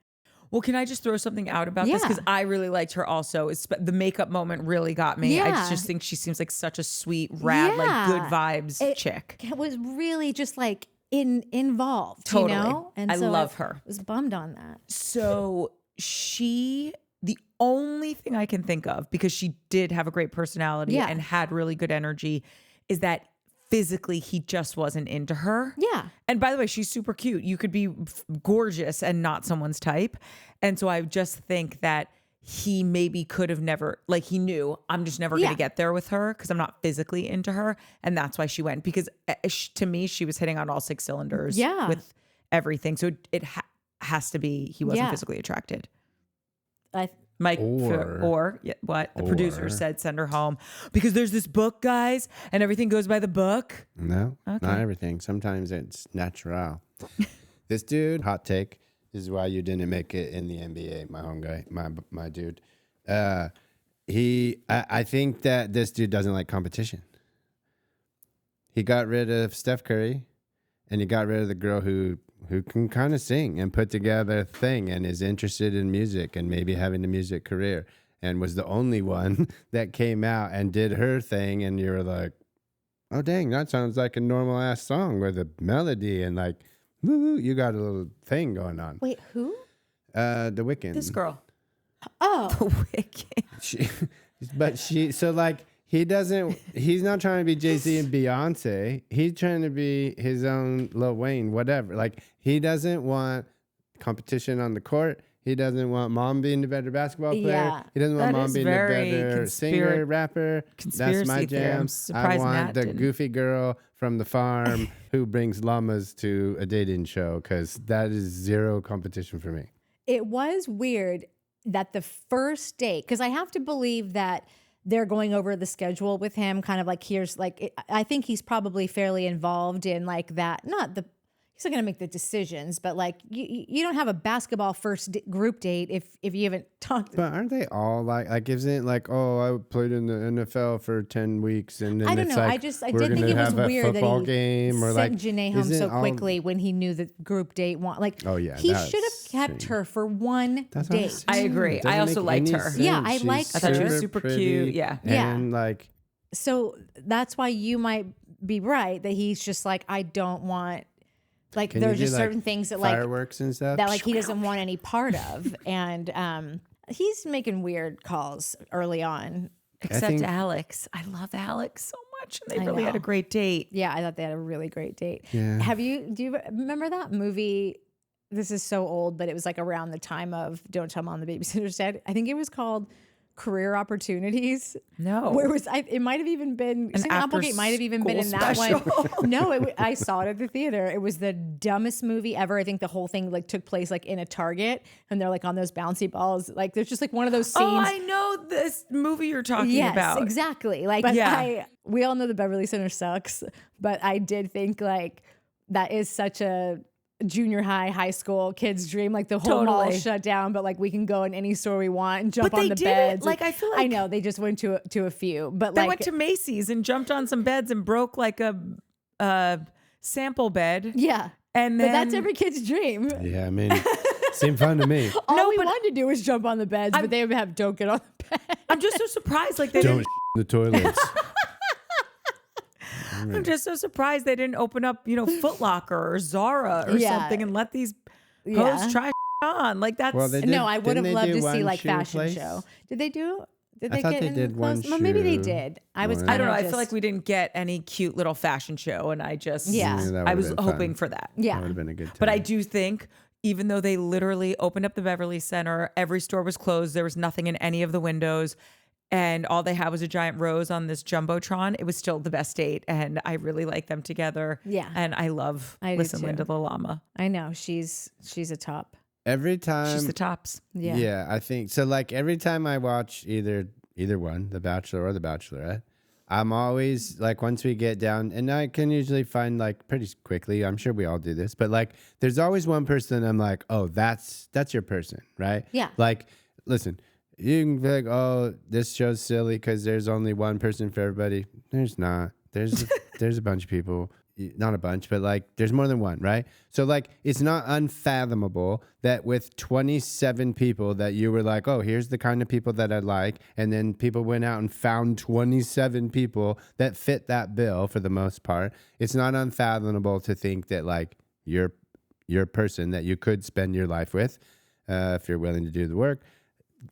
Well, can I just throw something out about this? Because I really liked her also. The makeup moment really got me. Yeah. I just think she seems like such a sweet, rad, like good vibes chick. It was really just like involved, totally. You know? And I love her. I was bummed on that. So the only thing I can think of, because she did have a great personality and had really good energy, is that physically he just wasn't into her. Yeah. And by the way, she's super cute. You could be gorgeous and not someone's type. And so I just think that he maybe could have never, like he knew I'm just never going to get there with her because I'm not physically into her. And that's why she went, because to me, she was hitting on all 6 cylinders with everything. So it has to be he wasn't physically attracted. Mike what the producer said, send her home because there's this book, guys, and everything goes by the book. No, not everything. Sometimes it's natural. This dude, hot take, this is why you didn't make it in the NBA, my home guy, my dude. I think that this dude doesn't like competition. He got rid of Steph Curry, and he got rid of the girl who can kind of sing and put together a thing and is interested in music and maybe having a music career, and was the only one that came out and did her thing. And you're like, oh, dang, that sounds like a normal ass song with a melody and like, woo, you got a little thing going on. Wait, who? The Weeknd. This girl. Oh. The Weeknd. So like, he's not trying to be Jay-Z and Beyonce. He's trying to be his own Lil Wayne, whatever. Like, he doesn't want competition on the court. He doesn't want mom being the better basketball player. Yeah. He doesn't want That mom is being the very better singer, rapper. That's my jam. I want the goofy girl from the farm who brings llamas to a dating show, because that is zero competition for me. It was weird that the first date, because I have to believe that they're going over the schedule with him, kind of like, here's like, I think he's probably fairly involved in like that, still going to make the decisions, but like you don't have a basketball first group date if you haven't talked. But aren't they all like isn't it like, oh, I played in the NFL for 10 weeks and then I don't it's know. like, I we're did think it gonna was have a weird that football he game or sent like Janae home isn't so all- quickly when he knew the group date Oh yeah, he that's should have kept strange. her for one That's what I'm date. I saying. agree. It doesn't I also make liked any her. Yeah, sense. I She's liked I thought she was her. super pretty, cute. Yeah. And like, So that's why you might be right that he's just like, I don't want, like, can there's you do, just like, certain things that like fireworks and stuff. that like he doesn't want any part of, and he's making weird calls early on. Except think- Alex. I love Alex so much. And they I really had a know. great date. Yeah, I thought they had a really great date. Yeah. Do you remember that movie? This is so old, but it was like around the time of Don't Tell Mom the Babysitter's Dead. I think it was called Career Opportunities. No. Where was it might have even been Christina Applegate might have even been in that after-school one. No, I saw it at the theater. It was the dumbest movie ever. I think the whole thing like took place like in a Target and they're like on those bouncy balls. Like there's just like one of those scenes. Oh, I know this movie you're talking Yes, about. exactly. Like, but Yeah. we all know the Beverly Center sucks, but I did think like that is such a junior high school kids dream. Like the whole mall Totally. shut down, but like we can go in any store we want and jump But on they the did it, beds. like, I feel I like- know they just went to a few, but They like went to Macy's and jumped on some beds and broke like a sample bed. yeah. And But then that's every kid's dream. Yeah, I mean, seemed fun to me. All we wanted to do was jump on the beds, but they would have don't get on the bed. I'm just so surprised. Like they Don't didn't. in the toilets. I'm just so surprised they didn't open up, Foot Locker or Zara or Yeah. something and let these Yeah. hoes try on. Like that's Well, they did- No, I would have didn't they loved do to see one like shoe fashion place? show. Did they do? Did I they thought get they in did one clothes? Well, maybe they shoe. did. I was. One. I don't know. I just, feel like we didn't get any cute little fashion show, and I just Yeah. Yeah, that I would've was been fun. hoping for that. Yeah. That would have been a good time. But I do think, even though they literally opened up the Beverly Center, every store was closed. There was nothing in any of the windows, and all they had was a giant rose on this jumbotron. It was still the best date, and I really like them together. Yeah. and I love I do Listen too. Linda the llama. I know she's a top. every time, She's the tops. Yeah. I think so. Like every time I watch either one, The Bachelor or The Bachelorette, I'm always like, once we get down, and I can usually find like pretty quickly. I'm sure we all do this, but like, there's always one person I'm like, oh, that's your person, right? Yeah. Like, listen, you can be like, oh, this show's silly because there's only one person for everybody. There's not. There's a bunch of people. Not a bunch, but like there's more than one, right? So like it's not unfathomable that with 27 people that you were like, oh, here's the kind of people that I like, and then people went out and found 27 people that fit that bill for the most part. It's not unfathomable to think that like your person that you could spend your life with, if you're willing to do the work,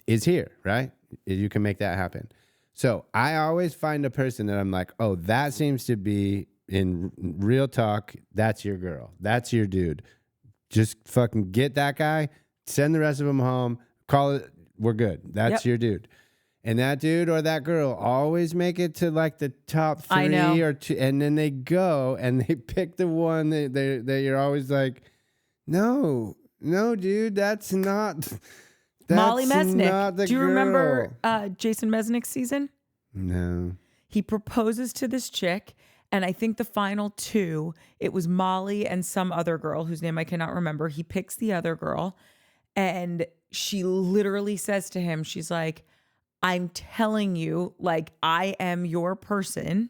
is here, right? You can make that happen. So I always find a person that I'm like, oh, that seems to be, in real talk, that's your girl. That's your dude. Just fucking get that guy, send the rest of them home, call it, we're good. That's your dude. And that dude or that girl always make it to like the top I know. 3 or 2, and then they go and they pick the one that you're always like, no, dude, that's not... Molly That's Mesnick. not the Do you girl. remember Jason Mesnick's season? No. He proposes to this chick, and I think the final 2, it was Molly and some other girl whose name I cannot remember. He picks the other girl, and she literally says to him, she's like, I'm telling you, like, I am your person,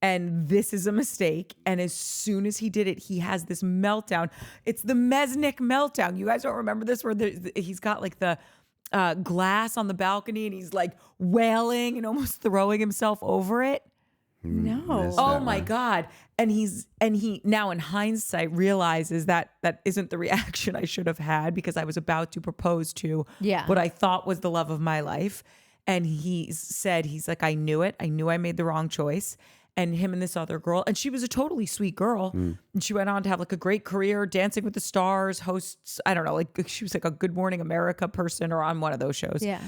and this is a mistake. And as soon as he did it, he has this meltdown. It's the Mesnick meltdown. You guys don't remember this, where he's got like the glass on the balcony and he's like wailing and almost throwing himself over it. No. Missed Oh that my one. God. And he now in hindsight realizes that isn't the reaction I should have had, because I was about to propose to what I thought was the love of my life. And he's like, I knew it. I knew I made the wrong choice. And him and this other girl, and she was a totally sweet girl. And she went on to have like a great career, Dancing with the Stars, hosts, I don't know, like she was like a Good Morning America person or on one of those shows. Yeah.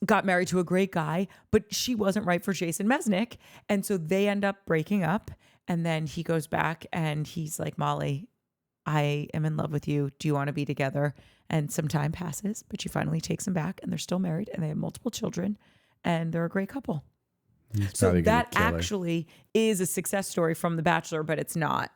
Got married to a great guy, but she wasn't right for Jason Mesnick. And so they end up breaking up. And then he goes back and he's like, Molly, I am in love with you. Do you want to be together? And some time passes, but she finally takes him back and they're still married and they have multiple children and they're a great couple. He's So probably gonna that kill her. actually is a success story from The Bachelor, but it's not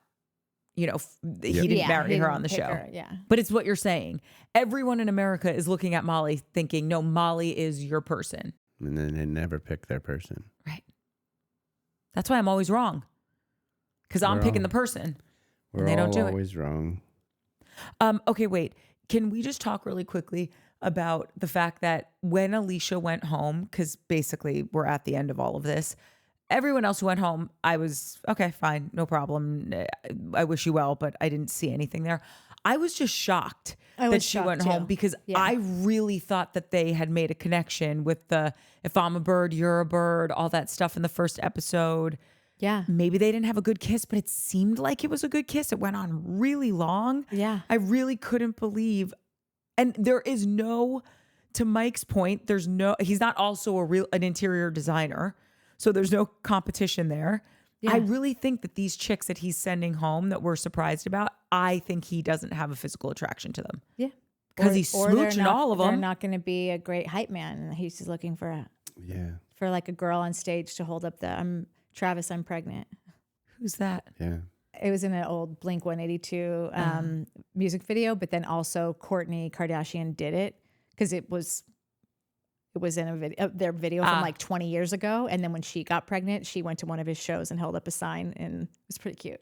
he didn't marry her on the show. Yeah. But it's what you're saying. Everyone in America is looking at Molly thinking, no, Molly is your person. And then they never pick their person. Right. That's why I'm always wrong. Because I'm picking the person. And they don't do it. We're always wrong. Okay, wait. Can we just talk really quickly about the fact that when Alicia went home, because basically we're at the end of all of this, everyone else who went home, I was, okay, fine, no problem. I wish you well, but I didn't see anything there. I was just shocked that she went home because I really thought that they had made a connection with the if I'm a bird, you're a bird, all that stuff in the first episode. Yeah. Maybe they didn't have a good kiss, but it seemed like it was a good kiss. It went on really long. Yeah. I really couldn't believe. And there is no, to Mike's point, he's not also an interior designer. So there's no competition there. Yeah. I really think that these chicks that he's sending home that we're surprised about, I think he doesn't have a physical attraction to them. Yeah. Because he's smooching all of them. They're not going to be a great hype man. He's just looking for like a girl on stage to hold up I'm Travis, I'm pregnant. Who's that? Yeah. It was in an old Blink 182 music video, but then also Kourtney Kardashian did it because it was in a video, their video from like 20 years ago. And then when she got pregnant, she went to one of his shows and held up a sign, and it was pretty cute.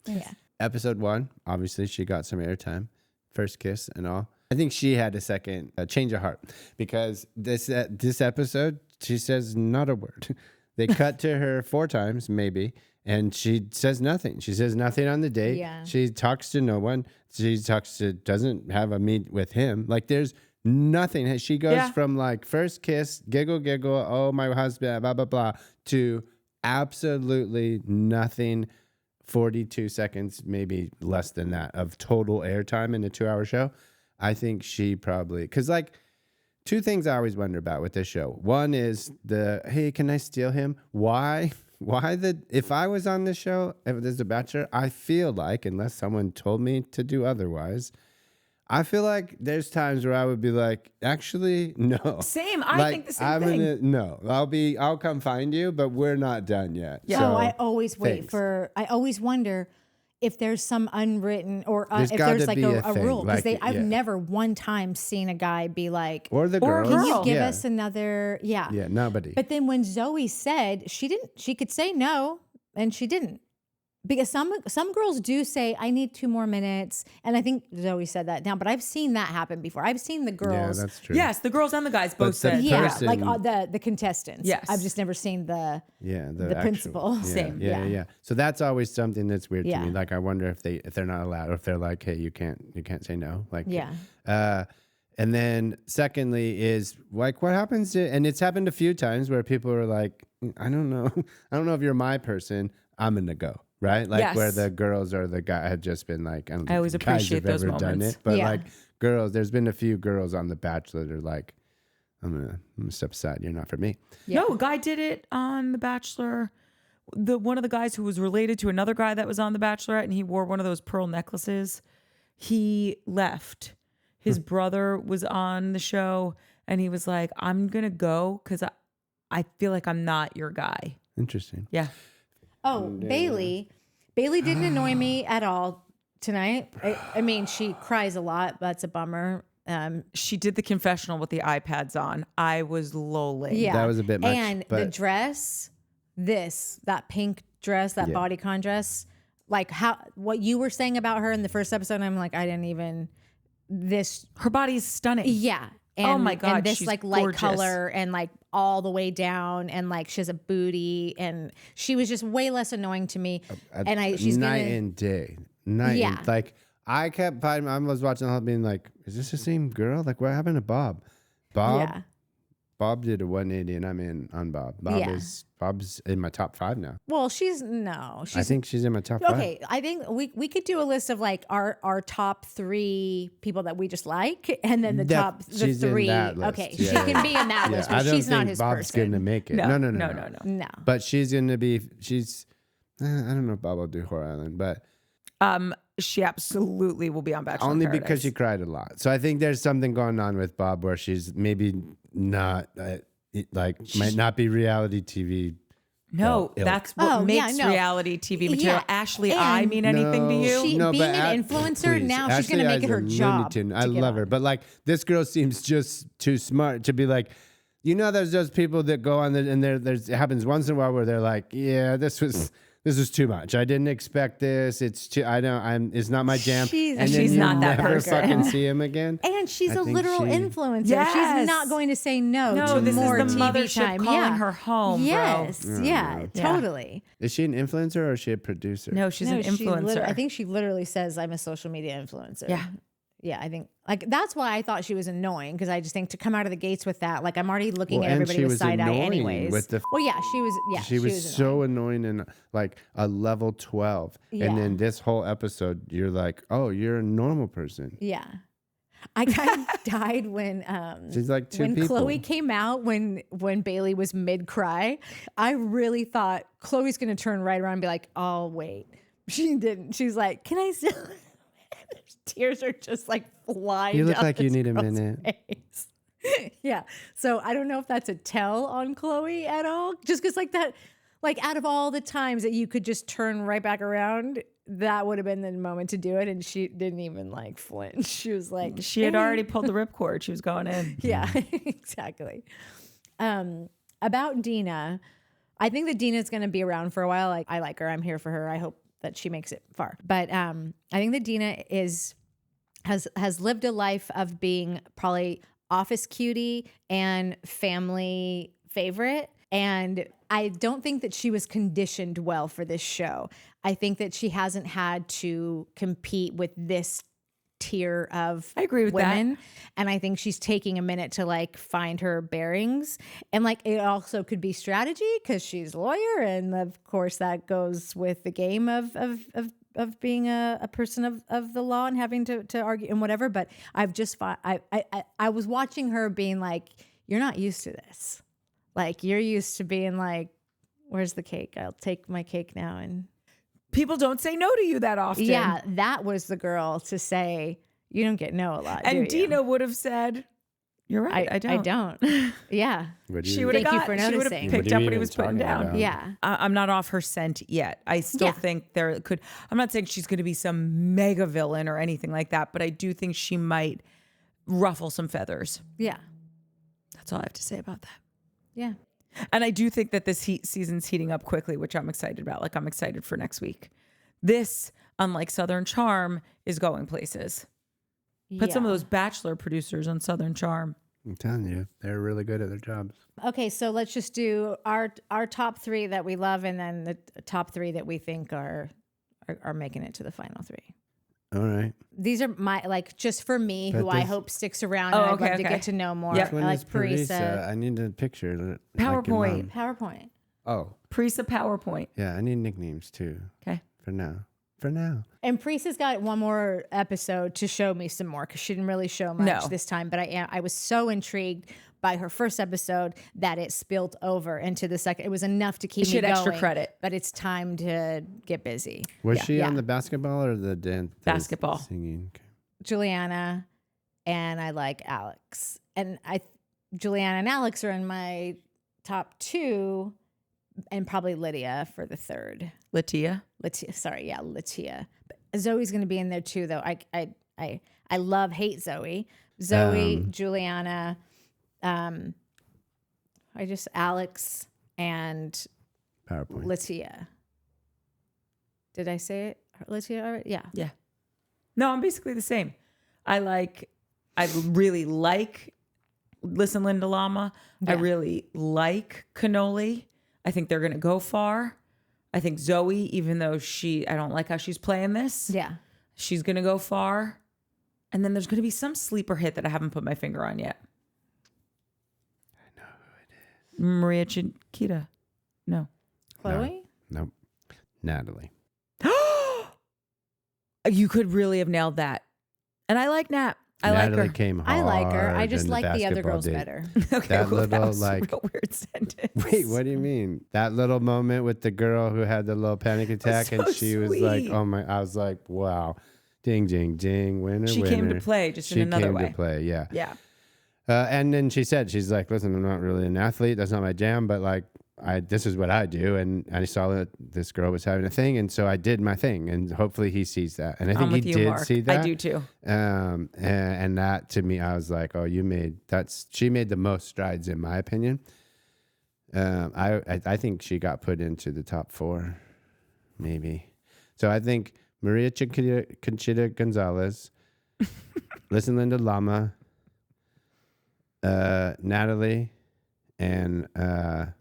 Yeah. Episode 1, obviously she got some airtime, first kiss and all. I think she had a second change of heart because this episode, she says not a word. They cut to her 4 times, maybe, and she says nothing. She says nothing on the date. Yeah. She talks to no one. Doesn't have a meet with him. Like there's nothing. She goes from like first kiss, giggle, oh, my husband, blah, blah, blah, to absolutely nothing. 42 seconds, maybe less than that, of total airtime in a 2-hour show. I think she probably, because like, 2 things I always wonder about with this show. One is hey, can I steal him? Why if I was on this show, if there's a Bachelor, I feel like, unless someone told me to do otherwise, I feel like there's times where I would be like, actually, no. Same. I think the same thing. No, I'll come find you, but we're not done yet. Yeah. So, I always I always wonder if there's some unwritten or if there's like a rule, because I've never one time seen a guy be like, or the girl, can you give us another? Yeah, nobody. But then when Zoe said she could say no, and she didn't, because some girls do say I need 2 more minutes, and I think Zoe said that now. But I've seen that happen before. I've seen the girls. Yeah, that's true. Yes, the girls and the guys both said. Like the contestants. Yes, I've just never seen the principal. Yeah, Same. Yeah. So that's always something that's weird to me. Like I wonder if they're not allowed, or if they're like, hey, you can't say no. Like and then secondly is like what happens and it's happened a few times where people are like, I don't know if you're my person, I'm gonna go. Right? Like where the girls or the guy had just been like, I always appreciate those moments. Done it, but like girls, there's been a few girls on The Bachelor that are like, I'm gonna step aside. You're not for me. Yeah. No, a guy did it on The Bachelor. One of the guys who was related to another guy that was on The Bachelorette, and he wore one of those pearl necklaces. He left. His brother was on the show, and he was like, I'm gonna go because I feel like I'm not your guy. Interesting. Yeah. Oh, Bailey didn't annoy me at all tonight. I mean, she cries a lot. That's a bummer. She did the confessional with the iPads on. I was lolling. Yeah, that was a bit much. And the dress, that pink dress, that bodycon dress, like what you were saying about her in the first episode. I'm like, I didn't even Her body is stunning. Yeah. And, oh my God, and this she's like light gorgeous. color and like all the way down, and like she has a booty, and she was just way less annoying to me. She's night and day. Like I kept finding, I was watching the whole being like, is this the same girl? Like what happened to Bob? Bob did a 180 and I'm in on Bob. Bob's in my top 5 now. Well, I think she's in my top 5. Okay, I think we could do a list of like our top 3 people that we just like, and then the 3. Okay, she can be in that list, but she's not his Bob's person. gonna make it. No. But she's gonna be. I don't know if Bob will do Whore Island, but she absolutely will be on Bachelor only in Paradise. because she cried a lot. So I think there's something going on with Bob where she's maybe not might not be reality TV No, that's what makes reality TV material. Yeah. Ashley I mean anything to you? She, being an influencer, please. now Ashley she's going to make it her job. I love her. But like, this girl seems just too smart to be like, there's those people that go on and it happens once in a while where they're like, yeah, this was too much. I didn't expect this. It's not my jam. And she's not that never person. fucking see him again. And she's a literal influencer. Yes. She's not going to say no to this more is the TV mothership time. calling her home, yes. bro. Yeah, totally. Is she an influencer or is she a producer? No, she's an influencer. I think she literally says, I'm a social media influencer. Yeah. Yeah, I think that's why I thought she was annoying, because I just think to come out of the gates with that, like I'm already looking at everybody with side eye anyways. She was so annoying in like a level 12. Yeah. And then this whole episode, you're like, oh, you're a normal person. Yeah. I kind of died when she's like two when people. Chloe came out when Bailey was mid cry. I really thought Chloe's gonna turn right around and be like, oh wait. She didn't. She's like, can I still tears are just like flying. You look down like you this need a girl's minute. face. Yeah. So I don't know if that's a tell on Chloe at all. Just because like that, like out of all the times that you could just turn right back around, that would have been the moment to do it. And she didn't even like flinch. She was like, she had already pulled the ripcord. She was going in. Yeah, exactly. About Dina, I think that Dina's going to be around for a while. Like I like her. I'm here for her. I hope that she makes it far. But I think that Dina has lived a life of being probably office cutie and family favorite. And I don't think that she was conditioned well for this show. I think that she hasn't had to compete with this tier of I agree with women. that. And I think she's taking a minute to like find her bearings. And like it also could be strategy because she's a lawyer. And of course that goes with the game of being a person of the law and having to argue and whatever. But I've just I was watching her being like, you're not used to this. Like you're used to being like, where's the cake? I'll take my cake now. And people don't say no to you that often. yeah, that was the girl to say, you don't get no a lot. And do you? Dina would have said, you're right, I don't. I don't. Yeah. She would have Thank you for noticing. picked up what he was putting down. about? Yeah. I'm not off her scent yet. I still think there could, I'm not saying she's going to be some mega villain or anything like that, but I do think she might ruffle some feathers. Yeah. That's all I have to say about that. Yeah. And I do think that this season's heating up quickly, which I'm excited about. Like I'm excited for next week. This, unlike Southern Charm, is going places. Put some of those Bachelor producers on Southern Charm. I'm telling you, they're really good at their jobs. Okay, so let's just do our top three that we love, and then the top three that we think are making it to the final three. All right. These are my just for me, But who I hope sticks around. And I'd love to get to know more. Yep. Which one I is like Parisa. I need a picture. PowerPoint. PowerPoint. Oh, Parisa PowerPoint. yeah. I need nicknames too. Okay. For now. And Prisa's got one more episode to show me some more because she didn't really show much this time. But I was so intrigued by her first episode that it spilled over into the second. It was enough to keep me going. She had extra credit. But it's time to get busy. Was she on the basketball or the dance? Basketball. Singing. Okay. Juliana and I like Alex. And Juliana and Alex are in my top two, and probably Lydia for the third. Latia. Latia. But Zoe's going to be in there too, though. I hate Zoe. Juliana, Alex and PowerPoint. Latia. Did I say it? Latia already? Yeah. Yeah. No, I'm basically the same. I really like Listen Linda Llama. Yeah. I really like Cannoli. I think they're going to go far. I think Zoe, even though I don't like how she's playing this. Yeah. She's going to go far. And then there's going to be some sleeper hit that I haven't put my finger on yet. I know who it is. Maria Chiquita. No. Chloe? Nope. Natalie. You could really have nailed that. And I like Nat. Natalie like her. came hard. I like her. I just in like the other basketball girls date. better. Okay, That well, little, was like- a real weird sentence. Wait, what do you mean? That little moment with the girl who had the little panic attack, so and she was like, sweet. "Oh my!" I was like, "Wow, ding, ding, ding, winner, She winner." came to play, just in She another came way. to play, yeah. Yeah. And then she's like, "Listen, I'm not really an athlete. That's not my jam, but like, this is what I do, and I saw that this girl was having a thing, and so I did my thing, and hopefully he sees that, and I think he did see that. I do too. And that to me, I was like, oh, she made the most strides in my opinion. I think she got put into the top 4, maybe. So I think Maria Conchita Gonzalez, Listen Linda Lama, Natalie, and I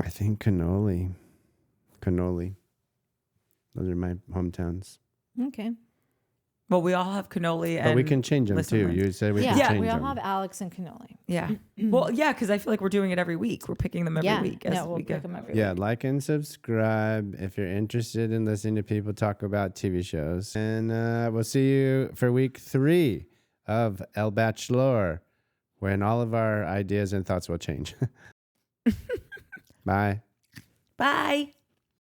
think Cannoli. Those are my hometowns. Okay. Well, we all have Cannoli, but we can change them too. You said we can change them. We all have Alex and Cannoli. Yeah. Well, yeah, because I feel like we're doing it every week. We're picking them every week. We'll pick them every week. Yeah, like and subscribe if you're interested in listening to people talk about TV shows. And we'll see you for week 3 of El Bachelor, when all of our ideas and thoughts will change. Bye. Bye.